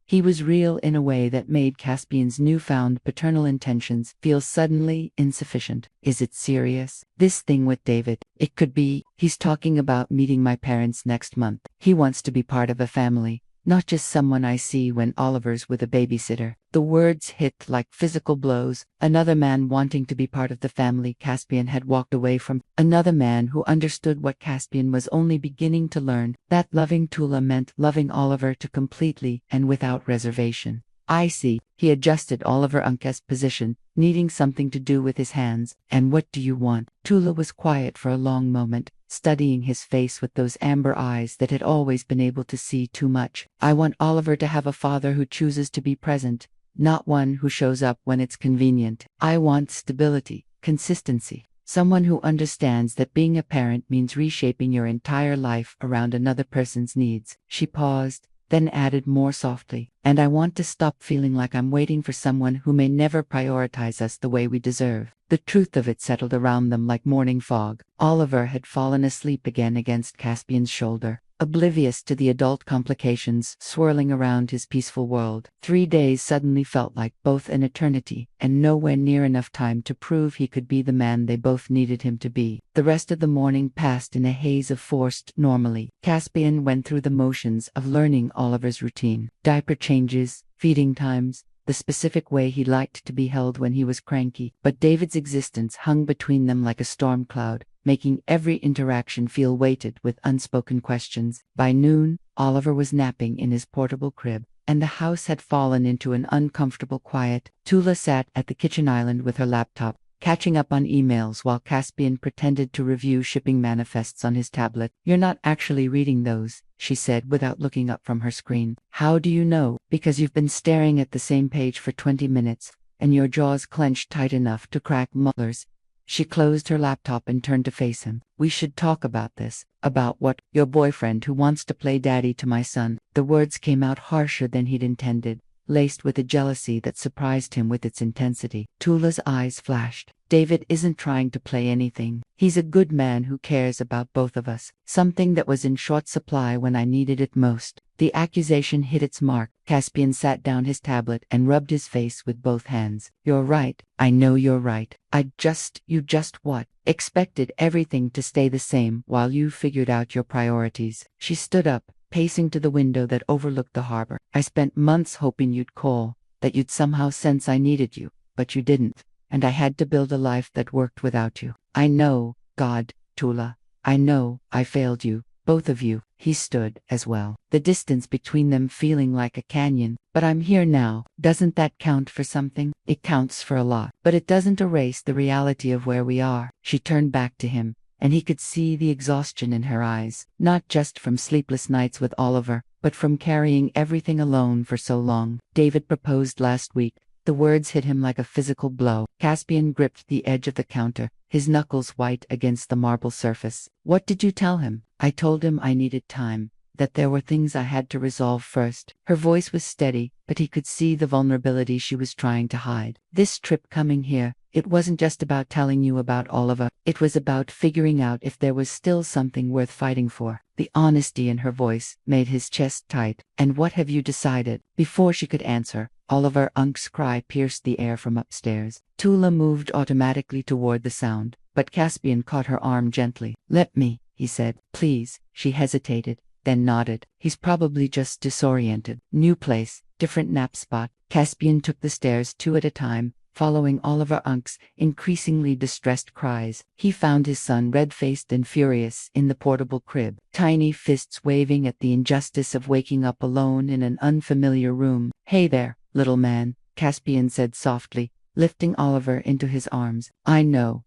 He was real in a way that made Caspian's newfound paternal intentions feel suddenly insufficient. Is it serious? This thing with David? It could be. He's talking about meeting my parents next month. He wants to be part of a family, not just someone I see when Oliver's with a babysitter. The words hit like physical blows. Another man wanting to be part of the family Caspian had walked away from. Another man who understood what Caspian was only beginning to learn, that loving Tula meant loving Oliver to completely and without reservation. I see. He adjusted Oliver Unke's position, needing something to do with his hands. And what do you want? Tula was quiet for a long moment, studying his face with those amber eyes that had always been able to see too much. I want Oliver to have a father who chooses to be present, not one who shows up when it's convenient. I want stability, consistency. Someone who understands that being a parent means reshaping your entire life around another person's needs. She paused, then added more softly, and I want to stop feeling like I'm waiting for someone who may never prioritize us the way we deserve. The truth of it settled around them like morning fog. Oliver had fallen asleep again against Caspian's shoulder, oblivious to the adult complications swirling around his peaceful world. 3 days suddenly felt like both an eternity, and nowhere near enough time to prove he could be the man they both needed him to be. The rest of the morning passed in a haze of forced normalcy. Caspian went through the motions of learning Oliver's routine. Diaper changes, feeding times, the specific way he liked to be held when he was cranky. But David's existence hung between them like a storm cloud. making every interaction feel weighted with unspoken questions. By noon, Oliver was napping in his portable crib, and the house had fallen into an uncomfortable quiet. Tula sat at the kitchen island with her laptop, catching up on emails while Caspian pretended to review shipping manifests on his tablet. "You're not actually reading those," she said without looking up from her screen. "How do you know?" "Because you've been staring at the same page for 20 minutes, and your jaws clenched tight enough to crack molars." She closed her laptop and turned to face him. "We should talk about this." "About what?" "Your boyfriend who wants to play daddy to my son." The words came out harsher than he'd intended, laced with a jealousy that surprised him with its intensity. Tula's eyes flashed. "David isn't trying to play anything. He's a good man who cares about both of us, something that was in short supply when I needed it most." The accusation hit its mark. Caspian sat down his tablet and rubbed his face with both hands. "You're right. I know you're right. You just what? Expected everything to stay the same while you figured out your priorities." She stood up, pacing to the window that overlooked the harbor. "I spent months hoping you'd call, that you'd somehow sense I needed you, but you didn't. And I had to build a life that worked without you. I know, God, Tula. I know I failed you, both of you." He stood as well, the distance between them feeling like a canyon. "But I'm here now. Doesn't that count for something?" "It counts for a lot, but it doesn't erase the reality of where we are." She turned back to him, and he could see the exhaustion in her eyes, not just from sleepless nights with Oliver, but from carrying everything alone for so long. "David proposed last week." The words hit him like a physical blow. Caspian gripped the edge of the counter, his knuckles white against the marble surface. "What did you tell him?" "I told him I needed time, that there were things I had to resolve first." Her voice was steady, but he could see the vulnerability she was trying to hide. "This trip coming here, it wasn't just about telling you about Oliver. It was about figuring out if there was still something worth fighting for." The honesty in her voice made his chest tight. "And what have you decided?" Before she could answer, Oliver Unk's cry pierced the air from upstairs. Tula moved automatically toward the sound, but Caspian caught her arm gently. "Let me," he said. "Please." She hesitated, then nodded. "He's probably just disoriented. New place, different nap spot." Caspian took the stairs 2 at a time, following Oliver Unk's increasingly distressed cries. He found his son red-faced and furious in the portable crib, tiny fists waving at the injustice of waking up alone in an unfamiliar room. "Hey there, little man," Caspian said softly, lifting Oliver into his arms. I know.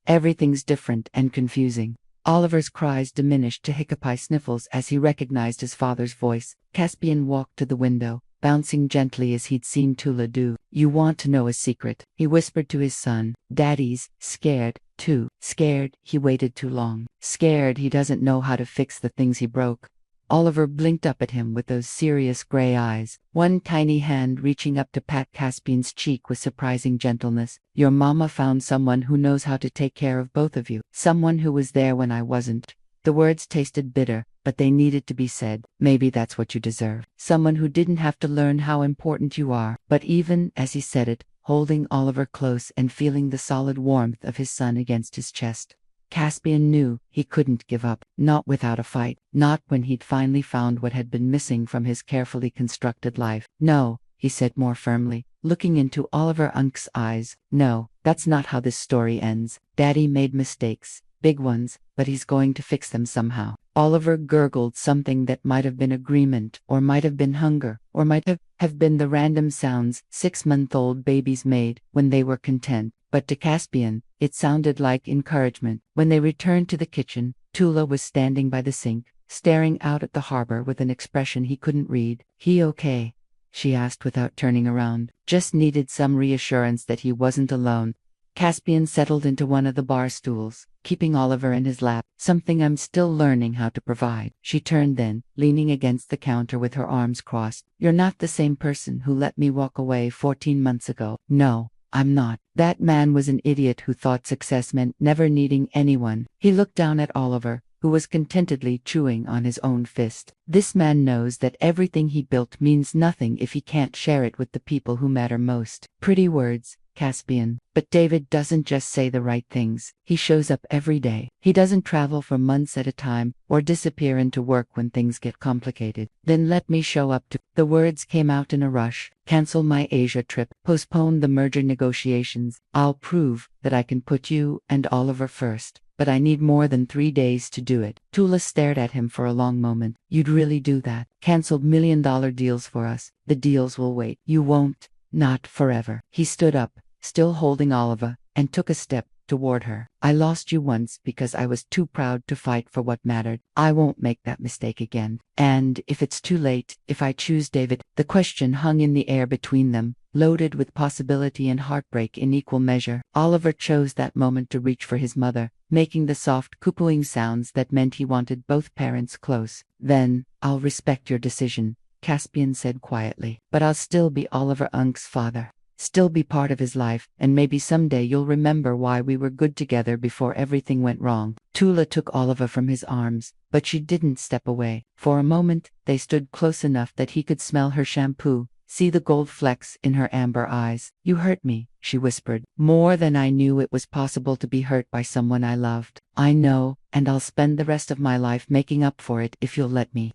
Everything's different and confusing." Oliver's cries diminished to hiccupi sniffles as he recognized his father's voice. Caspian walked to the window, bouncing gently as he'd seen Tula do. "You want to know a secret," he whispered to his son. "Daddy's scared, too. Scared he waited too long. Scared he doesn't know how to fix the things he broke." Oliver blinked up at him with those serious gray eyes, one tiny hand reaching up to pat Caspian's cheek with surprising gentleness. "Your mama found someone who knows how to take care of both of you. Someone who was there when I wasn't." The words tasted bitter, but they needed to be said. "Maybe that's what you deserve. Someone who didn't have to learn how important you are." But even as he said it, holding Oliver close and feeling the solid warmth of his son against his chest, Caspian knew he couldn't give up, not without a fight, not when he'd finally found what had been missing from his carefully constructed life. "No," he said more firmly, looking into Oliver Unk's eyes. "No, that's not how this story ends. Daddy made mistakes, big ones, but he's going to fix them somehow." Oliver gurgled something that might have been agreement, or might have been hunger, or might have been the random sounds 6-month-old babies made when they were content. But to Caspian, it sounded like encouragement. When they returned to the kitchen, Tula was standing by the sink, staring out at the harbor with an expression he couldn't read. "He okay?" she asked without turning around. "Just needed some reassurance that he wasn't alone." Caspian settled into one of the bar stools, keeping Oliver in his lap. "Something I'm still learning how to provide." She turned then, leaning against the counter with her arms crossed. "You're not the same person who let me walk away 14 months ago." "No, I'm not. That man was an idiot who thought success meant never needing anyone." He looked down at Oliver, who was contentedly chewing on his own fist. "This man knows that everything he built means nothing if he can't share it with the people who matter most." Pretty words, Caspian. But David doesn't just say the right things. He shows up every day. He doesn't travel for months at a time, or disappear into work when things get complicated. "Then let me show up to—" The words came out in a rush. "Cancel my Asia trip. Postpone the merger negotiations. I'll prove that I can put you and Oliver first." but I need more than 3 days to do it. Tula stared at him for a long moment. You'd really do that? Canceled $1 million deals for us. The deals will wait. You won't. Not forever. He stood up, still holding Oliver, and took a step toward her. I lost you once because I was too proud to fight for what mattered. I won't make that mistake again. And if it's too late, if I choose David, the question hung in the air between them, loaded with possibility and heartbreak in equal measure. Oliver chose that moment to reach for his mother, making the soft coo-cooing sounds that meant he wanted both parents close. Then, I'll respect your decision, Caspian said quietly, but I'll still be Oliver Unk's father. Still be part of his life, and maybe someday you'll remember why we were good together before everything went wrong. Tula took Oliver from his arms, but she didn't step away. For a moment, they stood close enough that he could smell her shampoo, see the gold flecks in her amber eyes. You hurt me, she whispered, more than I knew it was possible to be hurt by someone I loved. I know, and I'll spend the rest of my life making up for it if you'll let me.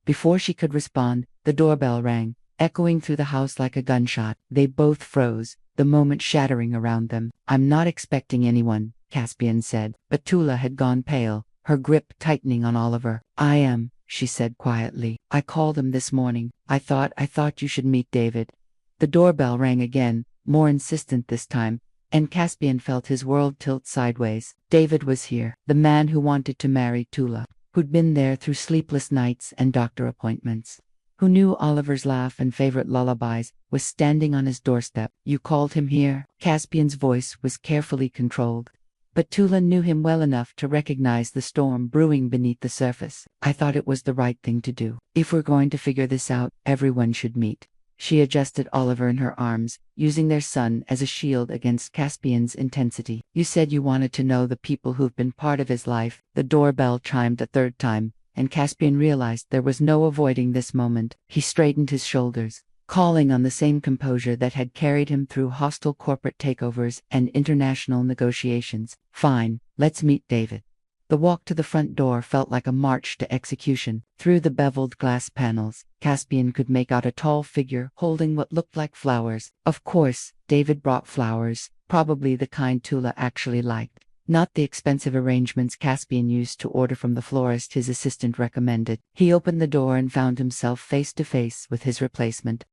Before she could respond, the doorbell rang, echoing through the house like a gunshot. They both froze, the moment shattering around them. I'm not expecting anyone, Caspian said, but Tula had gone pale, her grip tightening on Oliver. I am, she said quietly. I called him this morning. I thought you should meet David. The doorbell rang again, more insistent this time, and Caspian felt his world tilt sideways. David was here, the man who wanted to marry Tula, who'd been there through sleepless nights and doctor appointments, who knew Oliver's laugh and favorite lullabies, was standing on his doorstep. You called him here? Caspian's voice was carefully controlled, but Tula knew him well enough to recognize the storm brewing beneath the surface. I thought it was the right thing to do. If we're going to figure this out, everyone should meet. She adjusted Oliver in her arms, using their son as a shield against Caspian's intensity. You said you wanted to know the people who've been part of his life. The doorbell chimed a third time, and Caspian realized there was no avoiding this moment. He straightened his shoulders, calling on the same composure that had carried him through hostile corporate takeovers and international negotiations. Fine, let's meet David. The walk to the front door felt like a march to execution. Through the beveled glass panels, Caspian could make out a tall figure holding what looked like flowers. Of course, David brought flowers, probably the kind Tula actually liked. Not the expensive arrangements Caspian used to order from the florist his assistant recommended. He opened the door and found himself face to face with his replacement.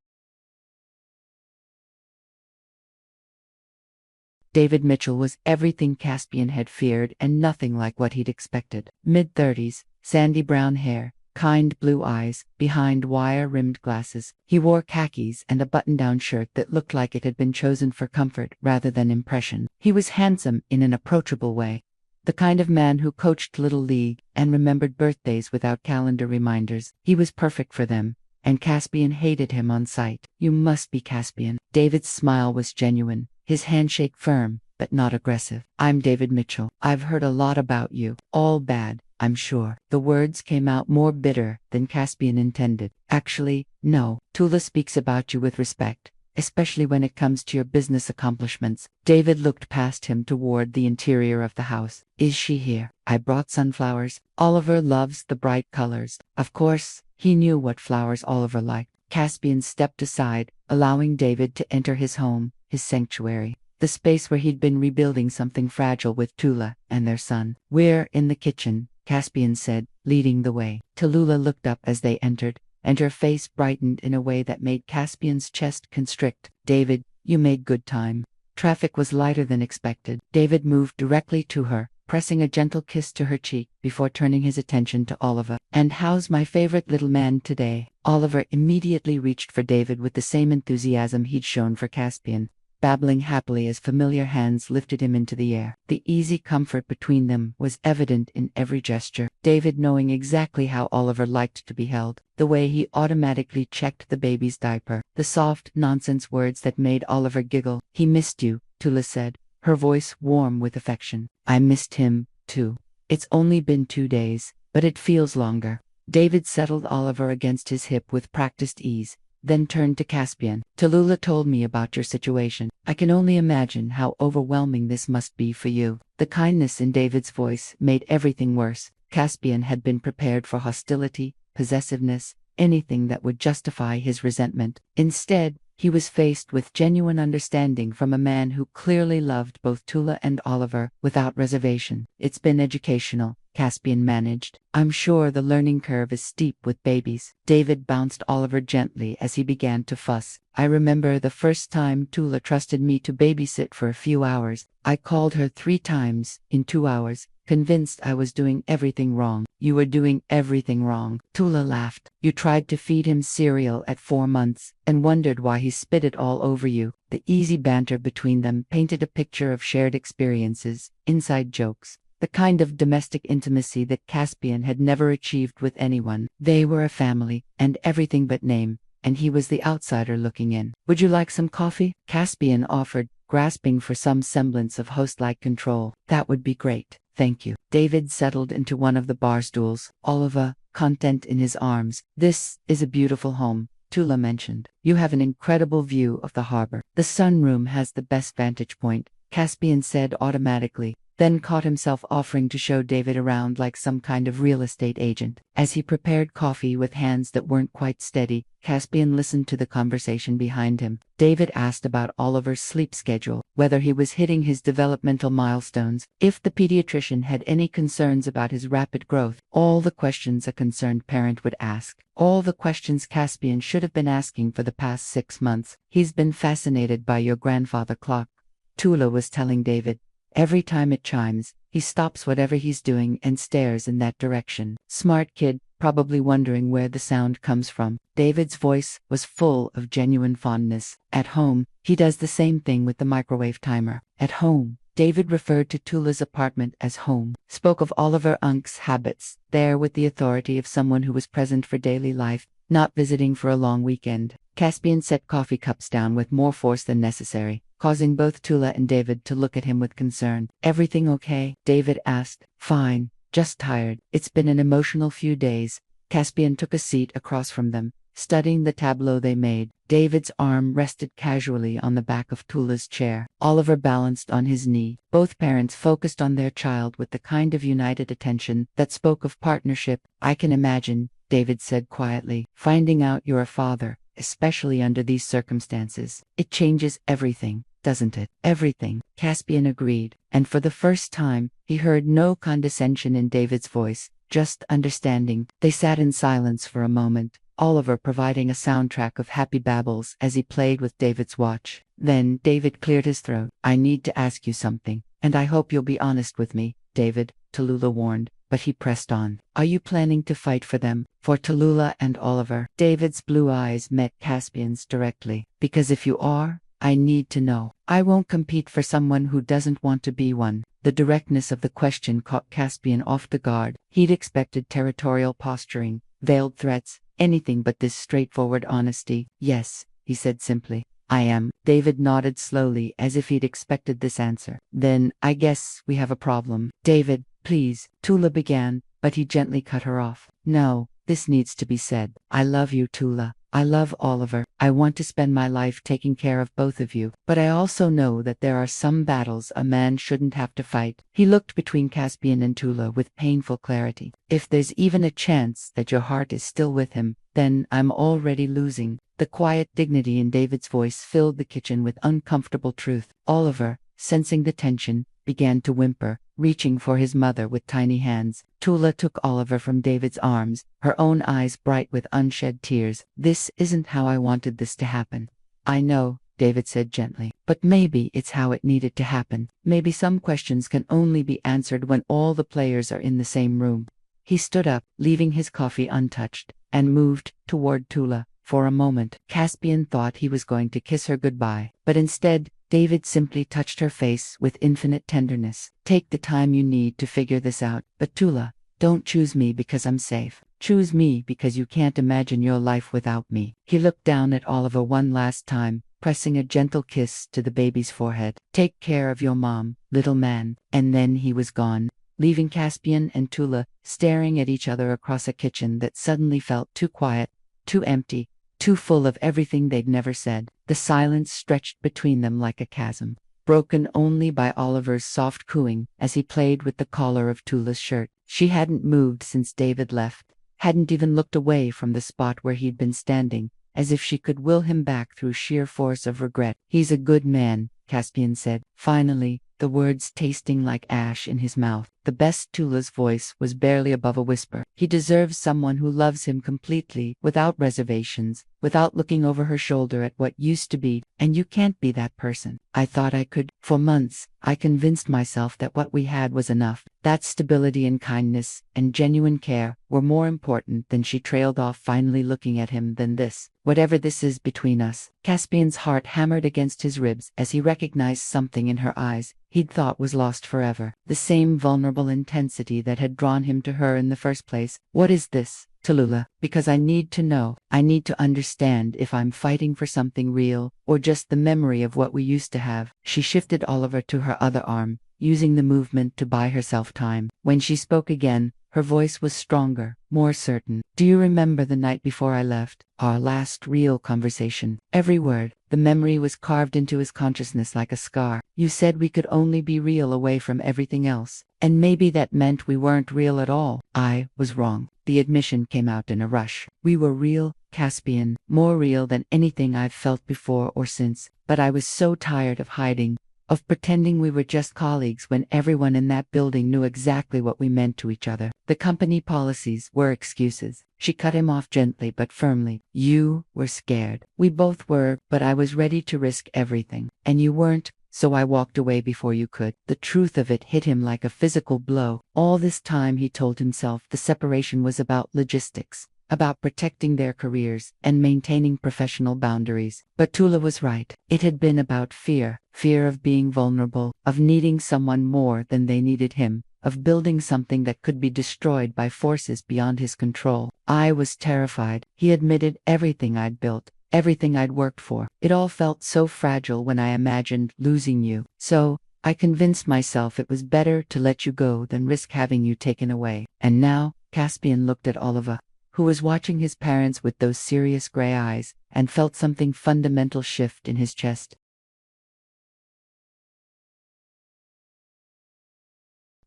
David Mitchell was everything Caspian had feared and nothing like what he'd expected. Mid-30s, sandy brown hair, kind blue eyes, behind wire-rimmed glasses. He wore khakis and a button-down shirt that looked like it had been chosen for comfort rather than impression. He was handsome in an approachable way, the kind of man who coached Little League and remembered birthdays without calendar reminders. He was perfect for them, and Caspian hated him on sight. You must be Caspian. David's smile was genuine, his handshake firm, but not aggressive. I'm David Mitchell. I've heard a lot about you. All bad, I'm sure. The words came out more bitter than Caspian intended. Actually, no. Tula speaks about you with respect, especially when it comes to your business accomplishments. David looked past him toward the interior of the house. Is she here? I brought sunflowers. Oliver loves the bright colors. Of course, he knew what flowers Oliver liked. Caspian stepped aside, allowing David to enter his home, his sanctuary, the space where he'd been rebuilding something fragile with Tula and their son. We're in the kitchen, Caspian said, leading the way. Tallulah looked up as they entered, and her face brightened in a way that made Caspian's chest constrict. David, you made good time. Traffic was lighter than expected. David moved directly to her, pressing a gentle kiss to her cheek before turning his attention to Oliver. And how's my favorite little man today? Oliver immediately reached for David with the same enthusiasm he'd shown for Caspian, babbling happily as familiar hands lifted him into the air. The easy comfort between them was evident in every gesture. David knowing exactly how Oliver liked to be held, the way he automatically checked the baby's diaper, the soft nonsense words that made Oliver giggle. He missed you, Tula said, her voice warm with affection. I missed him, too. It's only been 2 days, but it feels longer. David settled Oliver against his hip with practiced ease, then turned to Caspian. Tallulah told me about your situation. I can only imagine how overwhelming this must be for you. The kindness in David's voice made everything worse. Caspian had been prepared for hostility, possessiveness, anything that would justify his resentment. Instead, He was faced with genuine understanding from a man who clearly loved both Tula and Oliver without reservation. It's been educational, Caspian managed. I'm sure the learning curve is steep with babies. David bounced Oliver gently as he began to fuss. I remember the first time Tula trusted me to babysit for a few hours. I called her 3 times in 2 hours, convinced I was doing everything wrong. You were doing everything wrong. Tula laughed. You tried to feed him cereal at 4 months and wondered why he spit it all over you. The easy banter between them painted a picture of shared experiences, inside jokes, the kind of domestic intimacy that Caspian had never achieved with anyone. They were a family, and everything but name, and he was the outsider looking in. Would you like some coffee? Caspian offered, grasping for some semblance of host-like control. That would be great, thank you. David settled into one of the bar stools, Oliver, content in his arms. This is a beautiful home, Tula mentioned. You have an incredible view of the harbor. The sunroom has the best vantage point, Caspian said automatically, then caught himself offering to show David around like some kind of real estate agent. As he prepared coffee with hands that weren't quite steady, Caspian listened to the conversation behind him. David asked about Oliver's sleep schedule, whether he was hitting his developmental milestones, if the pediatrician had any concerns about his rapid growth. All the questions a concerned parent would ask. All the questions Caspian should have been asking for the past 6 months. He's been fascinated by your grandfather clock, Tula was telling David. Every time it chimes, he stops whatever he's doing and stares in that direction. Smart kid, probably wondering where the sound comes from. David's voice was full of genuine fondness. At home, he does the same thing with the microwave timer. At home, David referred to Tula's apartment as home, spoke of Oliver Unk's habits, there with the authority of someone who was present for daily life, not visiting for a long weekend. Caspian set coffee cups down with more force than necessary, causing both Tula and David to look at him with concern. Everything okay? David asked. Fine, just tired. It's been an emotional few days. Caspian took a seat across from them, studying the tableau they made. David's arm rested casually on the back of Tula's chair. Oliver balanced on his knee. Both parents focused on their child with the kind of united attention that spoke of partnership. I can imagine, David said quietly, finding out you're a father, especially under these circumstances. It changes everything, doesn't it? Everything, Caspian agreed, and for the first time, he heard no condescension in David's voice, just understanding. They sat in silence for a moment, Oliver providing a soundtrack of happy babbles as he played with David's watch. Then David cleared his throat. I need to ask you something, and I hope you'll be honest with me, David, Tallulah warned. But he pressed on. Are you planning to fight for them, for Tallulah and Oliver? David's blue eyes met Caspian's directly. Because if you are, I need to know. I won't compete for someone who doesn't want to be one. The directness of the question caught Caspian off the guard. He'd expected territorial posturing, veiled threats, anything but this straightforward honesty. Yes, he said simply. I am. David nodded slowly as if he'd expected this answer. Then, I guess we have a problem. David, please, Tula began, but he gently cut her off. No, this needs to be said. I love you, Tula. I love Oliver. I want to spend my life taking care of both of you. But I also know that there are some battles a man shouldn't have to fight. He looked between Caspian and Tula with painful clarity. If there's even a chance that your heart is still with him, then I'm already losing. The quiet dignity in David's voice filled the kitchen with uncomfortable truth. Oliver, sensing the tension, began to whimper, reaching for his mother with tiny hands. Tula took Oliver from David's arms, her own eyes bright with unshed tears. This isn't how I wanted this to happen. I know, David said gently, but maybe it's how it needed to happen. Maybe some questions can only be answered when all the players are in the same room. He stood up, leaving his coffee untouched, and moved toward Tula. For a moment, Caspian thought he was going to kiss her goodbye, but instead, David simply touched her face with infinite tenderness. Take the time you need to figure this out. But Tula, don't choose me because I'm safe. Choose me because you can't imagine your life without me. He looked down at Oliver one last time, pressing a gentle kiss to the baby's forehead. Take care of your mom, little man. And then he was gone, leaving Caspian and Tula staring at each other across a kitchen that suddenly felt too quiet, too empty, too full of everything they'd never said. The silence stretched between them like a chasm, broken only by Oliver's soft cooing as he played with the collar of Tula's shirt. She hadn't moved since David left, hadn't even looked away from the spot where he'd been standing, as if she could will him back through sheer force of regret. He's a good man, Caspian said, finally, the words tasting like ash in his mouth. The best. Tula's voice was barely above a whisper. He deserves someone who loves him completely, without reservations, without looking over her shoulder at what used to be, and you can't be that person. I thought I could. For months, I convinced myself that what we had was enough, that stability and kindness, and genuine care, were more important than. She trailed off, finally looking at him. Than this. Whatever this is between us. Caspian's heart hammered against his ribs as he recognized something in her eyes he'd thought was lost forever. The same vulnerable intensity that had drawn him to her in the first place. What is this, Tallulah? Because I need to know. I need to understand if I'm fighting for something real, or just the memory of what we used to have. She shifted Oliver to her other arm, using the movement to buy herself time. When she spoke again, her voice was stronger, more certain. Do you remember the night before I left? Our last real conversation. Every word. The memory was carved into his consciousness like a scar. You said we could only be real away from everything else. And maybe that meant we weren't real at all. I was wrong. The admission came out in a rush. We were real, Caspian. More real than anything I've felt before or since. But I was so tired of hiding, of pretending we were just colleagues when everyone in that building knew exactly what we meant to each other. The company policies were excuses. She cut him off gently but firmly. You were scared. We both were, but I was ready to risk everything. And you weren't, so I walked away before you could. The truth of it hit him like a physical blow. All this time, he told himself, the separation was about logistics, about protecting their careers and maintaining professional boundaries. But Tula was right. It had been about fear. Fear of being vulnerable, of needing someone more than they needed him, of building something that could be destroyed by forces beyond his control. I was terrified. He admitted. Everything I'd built, everything I'd worked for. It all felt so fragile when I imagined losing you. So, I convinced myself it was better to let you go than risk having you taken away. And now, Caspian looked at Oliver, who was watching his parents with those serious gray eyes, and felt something fundamental shift in his chest.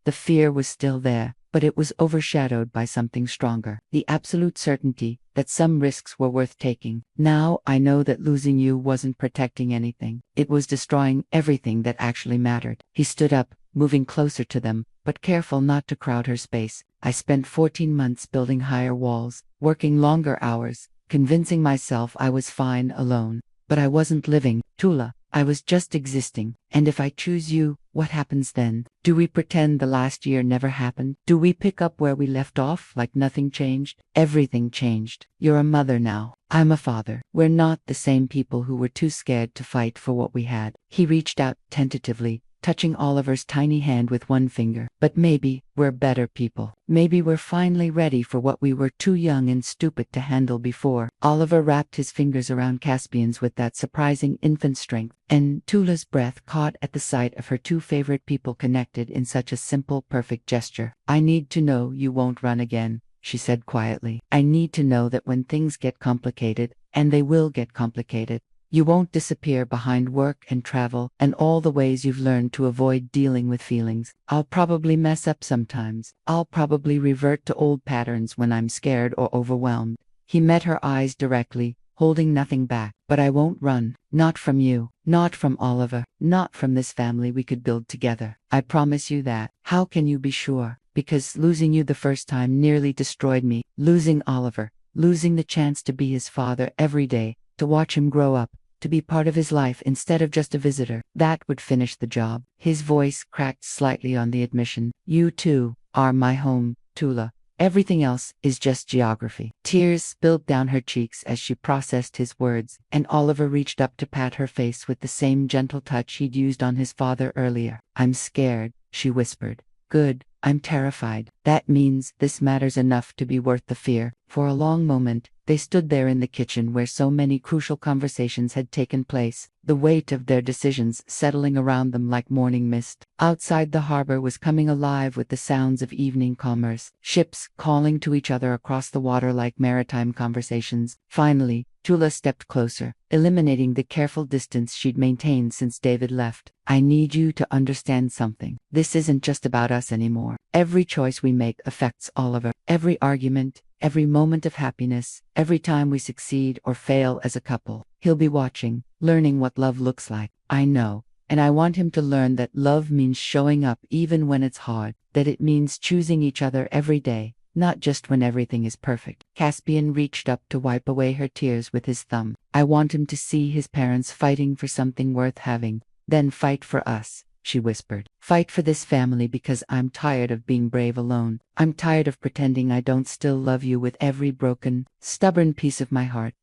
The fear was still there, but it was overshadowed by something stronger. The absolute certainty that some risks were worth taking. Now I know that losing you wasn't protecting anything. It was destroying everything that actually mattered. He stood up, moving closer to them, but careful not to crowd her space. I spent 14 months building higher walls, working longer hours, convincing myself I was fine alone. But I wasn't living, Tula. I was just existing. And if I choose you, what happens then? Do we pretend the last year never happened? Do we pick up where we left off like nothing changed? Everything changed. You're a mother now. I'm a father. We're not the same people who were too scared to fight for what we had. He reached out tentatively, touching Oliver's tiny hand with one finger. But maybe we're better people. Maybe we're finally ready for what we were too young and stupid to handle before. Oliver wrapped his fingers around Caspian's with that surprising infant strength, and Tula's breath caught at the sight of her two favorite people connected in such a simple, perfect gesture. I need to know you won't run again, she said quietly. I need to know that when things get complicated, and they will get complicated, you won't disappear behind work and travel and all the ways you've learned to avoid dealing with feelings. I'll probably mess up sometimes. I'll probably revert to old patterns when I'm scared or overwhelmed. He met her eyes directly, holding nothing back. But I won't run. Not from you. Not from Oliver. Not from this family we could build together. I promise you that. How can you be sure? Because losing you the first time nearly destroyed me. Losing Oliver. Losing the chance to be his father every day. To watch him grow up. To be part of his life instead of just a visitor. That would finish the job. His voice cracked slightly on the admission. You too are my home, Tula. Everything else is just geography. Tears spilled down her cheeks as she processed his words, and Oliver reached up to pat her face with the same gentle touch he'd used on his father earlier. I'm scared, she whispered. Good, I'm terrified. That means this matters enough to be worth the fear. For a long moment, they stood there in the kitchen where so many crucial conversations had taken place, the weight of their decisions settling around them like morning mist. Outside, the harbor was coming alive with the sounds of evening commerce, ships calling to each other across the water like maritime conversations. Finally, Tula stepped closer, eliminating the careful distance she'd maintained since David left. I need you to understand something. This isn't just about us anymore. Every choice we make affects Oliver. Every argument, every moment of happiness, every time we succeed or fail as a couple. He'll be watching, learning what love looks like. I know. And I want him to learn that love means showing up even when it's hard, that it means choosing each other every day, not just when everything is perfect. Caspian reached up to wipe away her tears with his thumb. I want him to see his parents fighting for something worth having, then fight for us, she whispered. Fight for this family because I'm tired of being brave alone. I'm tired of pretending I don't still love you with every broken, stubborn piece of my heart.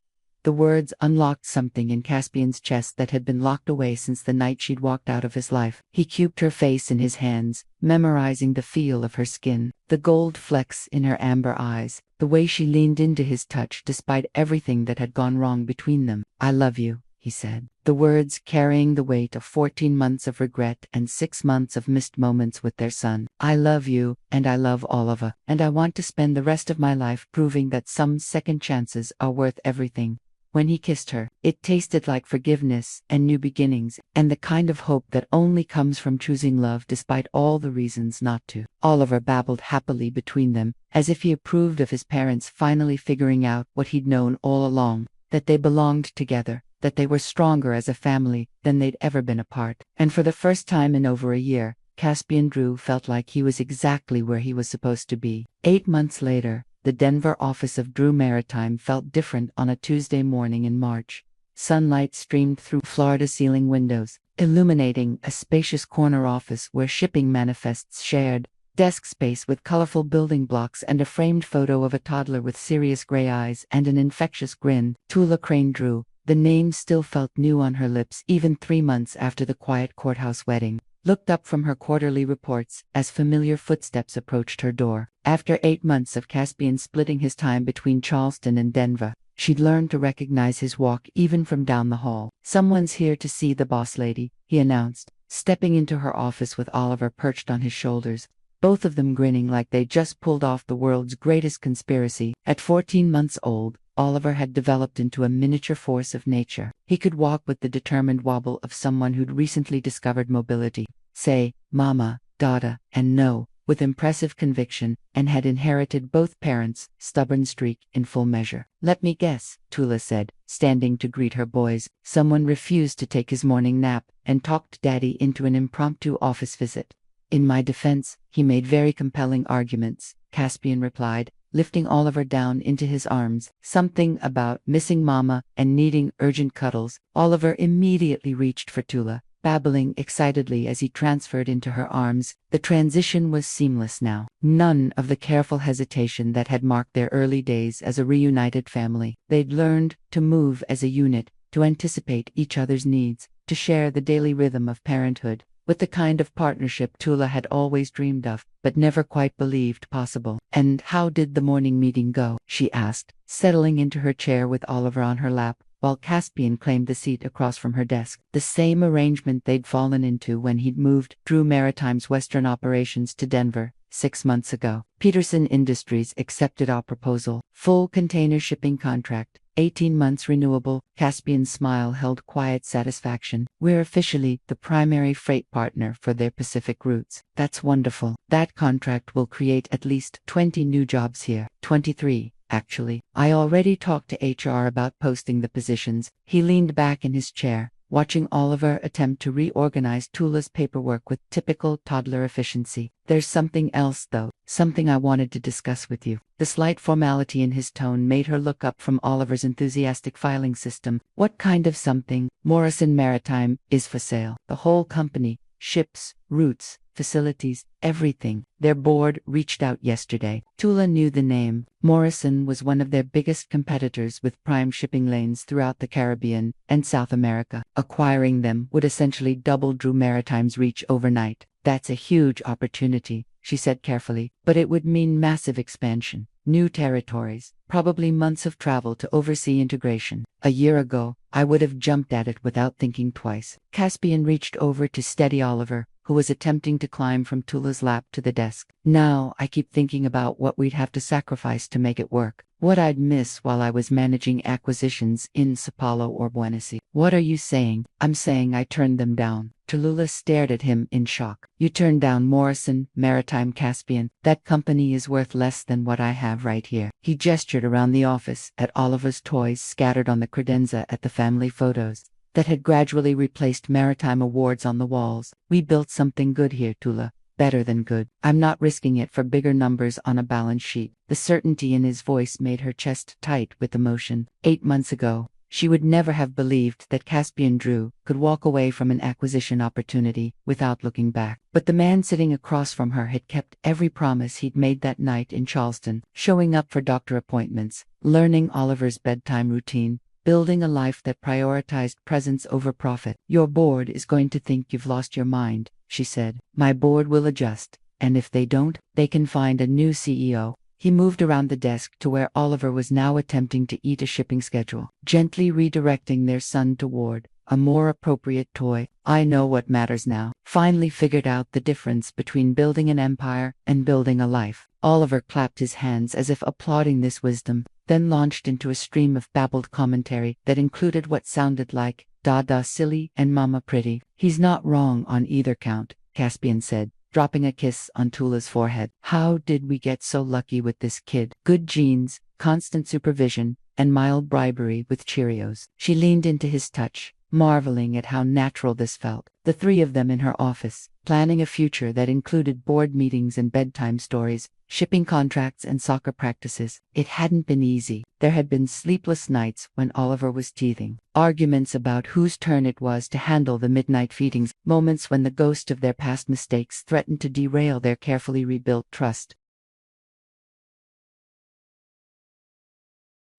The words unlocked something in Caspian's chest that had been locked away since the night she'd walked out of his life. He cubed her face in his hands, memorizing the feel of her skin, the gold flecks in her amber eyes, the way she leaned into his touch despite everything that had gone wrong between them. I love you, he said, the words carrying the weight of 14 months of regret and 6 months of missed moments with their son. I love you, and I love Oliver, and I want to spend the rest of my life proving that some second chances are worth everything. When he kissed her, it tasted like forgiveness and new beginnings, and the kind of hope that only comes from choosing love despite all the reasons not to. Oliver babbled happily between them, as if he approved of his parents finally figuring out what he'd known all along, that they belonged together, that they were stronger as a family than they'd ever been apart. And for the first time in over a year, Caspian Drew felt like he was exactly where he was supposed to be. 8 months later, the Denver office of Drew Maritime felt different on a Tuesday morning in March. Sunlight streamed through Florida-ceiling windows, illuminating a spacious corner office where shipping manifests shared desk space with colorful building blocks and a framed photo of a toddler with serious gray eyes and an infectious grin. Tula Crane Drew. The name still felt new on her lips even 3 months after the quiet courthouse wedding. Looked up from her quarterly reports as familiar footsteps approached her door. After 8 months of Caspian splitting his time between Charleston and Denver, she'd learned to recognize his walk even from down the hall. Someone's here to see the boss lady, he announced, stepping into her office with Oliver perched on his shoulders, both of them grinning like they just pulled off the world's greatest conspiracy. At 14 months old, Oliver had developed into a miniature force of nature. He could walk with the determined wobble of someone who'd recently discovered mobility, say, mama, dada, and no, with impressive conviction, and had inherited both parents' stubborn streak in full measure. Let me guess, Tula said, standing to greet her boys. Someone refused to take his morning nap and talked Daddy into an impromptu office visit. In my defense, he made very compelling arguments, Caspian replied, lifting Oliver down into his arms. Something about missing Mama and needing urgent cuddles. Oliver immediately reached for Tula, babbling excitedly as he transferred into her arms. The transition was seamless now. None of the careful hesitation that had marked their early days as a reunited family. They'd learned to move as a unit, to anticipate each other's needs, to share the daily rhythm of parenthood, with the kind of partnership Tula had always dreamed of, but never quite believed possible. And how did the morning meeting go? She asked, settling into her chair with Oliver on her lap, while Caspian claimed the seat across from her desk. The same arrangement they'd fallen into when he'd moved Drew Maritime's Western operations to Denver 6 months ago. Peterson Industries accepted our proposal. Full container shipping contract. 18 months renewable. Caspian's smile held quiet satisfaction. We're officially the primary freight partner for their Pacific routes. That's wonderful. That contract will create at least 20 new jobs here. 23, actually. I already talked to HR about posting the positions. He leaned back in his chair, watching Oliver attempt to reorganize Tula's paperwork with typical toddler efficiency. There's something else, though, something I wanted to discuss with you. The slight formality in his tone made her look up from Oliver's enthusiastic filing system. What kind of something? Morrison Maritime is for sale. The whole company, ships, routes, facilities, everything. Their board reached out yesterday. Tula knew the name. Morrison was one of their biggest competitors with prime shipping lanes throughout the Caribbean and South America. Acquiring them would essentially double Drew Maritime's reach overnight. That's a huge opportunity, she said carefully, but it would mean massive expansion, new territories, probably months of travel to oversee integration. A year ago, I would have jumped at it without thinking twice. Caspian reached over to steady Oliver, who was attempting to climb from Tula's lap to the desk. Now I keep thinking about what we'd have to sacrifice to make it work. What I'd miss while I was managing acquisitions in Sao Paulo or Buenos Aires. What are you saying? I'm saying I turned them down. Tallulah stared at him in shock. You turned down Morrison, Maritime Caspian. That company is worth less than what I have right here. He gestured around the office at Oliver's toys scattered on the credenza at the family photos that had gradually replaced maritime awards on the walls. We built something good here, Tula. Better than good. I'm not risking it for bigger numbers on a balance sheet. The certainty in his voice made her chest tight with emotion. 8 months ago, she would never have believed that Caspian Drew could walk away from an acquisition opportunity without looking back. But the man sitting across from her had kept every promise he'd made that night in Charleston, showing up for doctor appointments, learning Oliver's bedtime routine, building a life that prioritized presence over profit. Your board is going to think you've lost your mind, she said. My board will adjust, and if they don't, they can find a new CEO. He moved around the desk to where Oliver was now attempting to eat a shipping schedule, gently redirecting their son toward a more appropriate toy. I know what matters now. Finally figured out the difference between building an empire and building a life. Oliver clapped his hands as if applauding this wisdom, then launched into a stream of babbled commentary that included what sounded like Dada silly and Mama pretty. He's not wrong on either count, Caspian said, dropping a kiss on Tulah's forehead. How did we get so lucky with this kid? Good genes, constant supervision, and mild bribery with Cheerios. She leaned into his touch, marveling at how natural this felt. The three of them in her office, planning a future that included board meetings and bedtime stories, shipping contracts and soccer practices. It hadn't been easy. There had been sleepless nights when Oliver was teething, arguments about whose turn it was to handle the midnight feedings, moments when the ghost of their past mistakes threatened to derail their carefully rebuilt trust.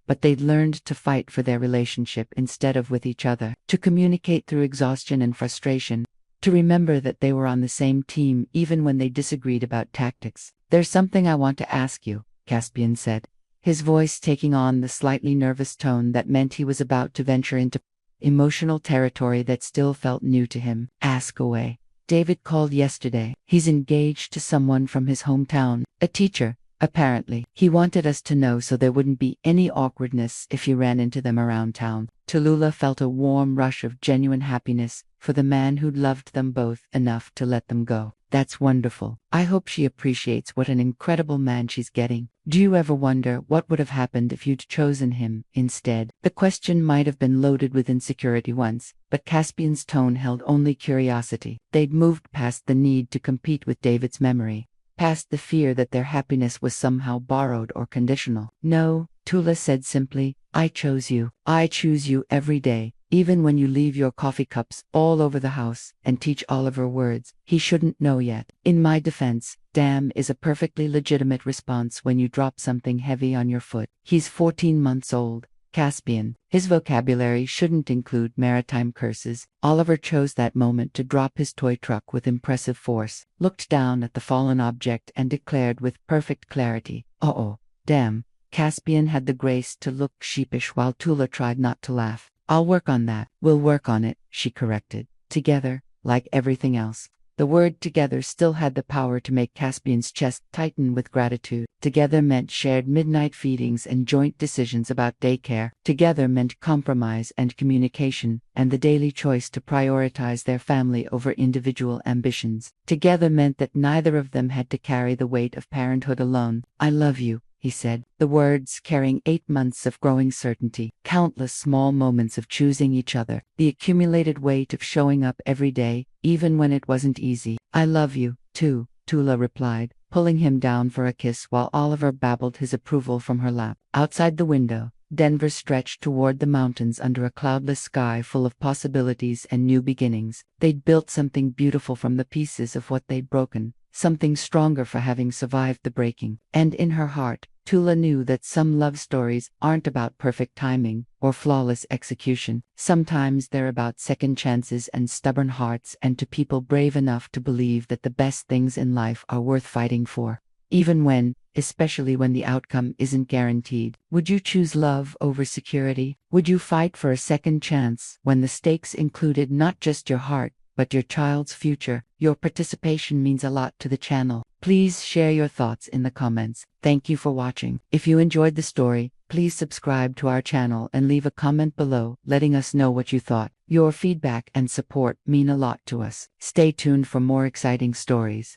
But they'd learned to fight for their relationship instead of with each other, to communicate through exhaustion and frustration, to remember that they were on the same team even when they disagreed about tactics. There's something I want to ask you, Caspian said, his voice taking on the slightly nervous tone that meant he was about to venture into emotional territory that still felt new to him. Ask away. David called yesterday. He's engaged to someone from his hometown, a teacher. Apparently, he wanted us to know so there wouldn't be any awkwardness if you ran into them around town. Tallulah felt a warm rush of genuine happiness for the man who'd loved them both enough to let them go. That's wonderful. I hope she appreciates what an incredible man she's getting. Do you ever wonder what would have happened if you'd chosen him instead? The question might have been loaded with insecurity once, but Caspian's tone held only curiosity. They'd moved past the need to compete with David's memory, past the fear that their happiness was somehow borrowed or conditional. No, Tallulah said simply, I chose you. I choose you every day, even when you leave your coffee cups all over the house and teach Oliver words he shouldn't know yet. In my defense, damn is a perfectly legitimate response when you drop something heavy on your foot. He's 14 months old. Caspian. His vocabulary shouldn't include maritime curses. Oliver chose that moment to drop his toy truck with impressive force, looked down at the fallen object and declared with perfect clarity, "Uh-oh, damn." Caspian had the grace to look sheepish while Tallulah tried not to laugh. I'll work on that. We'll work on it, she corrected. Together, like everything else. The word together still had the power to make Caspian's chest tighten with gratitude. Together meant shared midnight feedings and joint decisions about daycare. Together meant compromise and communication, and the daily choice to prioritize their family over individual ambitions. Together meant that neither of them had to carry the weight of parenthood alone. I love you, he said, the words carrying 8 months of growing certainty, countless small moments of choosing each other, the accumulated weight of showing up every day, even when it wasn't easy. I love you, too, Tallulah replied, pulling him down for a kiss while Oliver babbled his approval from her lap. Outside the window, Denver stretched toward the mountains under a cloudless sky full of possibilities and new beginnings. They'd built something beautiful from the pieces of what they'd broken, something stronger for having survived the breaking. And in her heart, Tallulah knew that some love stories aren't about perfect timing or flawless execution. Sometimes they're about second chances and stubborn hearts, and to people brave enough to believe that the best things in life are worth fighting for, even when, especially when the outcome isn't guaranteed. Would you choose love over security? Would you fight for a second chance when the stakes included not just your heart, but your child's future? Your participation means a lot to the channel. Please share your thoughts in the comments. Thank you for watching. If you enjoyed the story, Please subscribe to our channel and leave a comment below, letting us know what you thought. Your feedback and support mean a lot to us. Stay tuned for more exciting stories.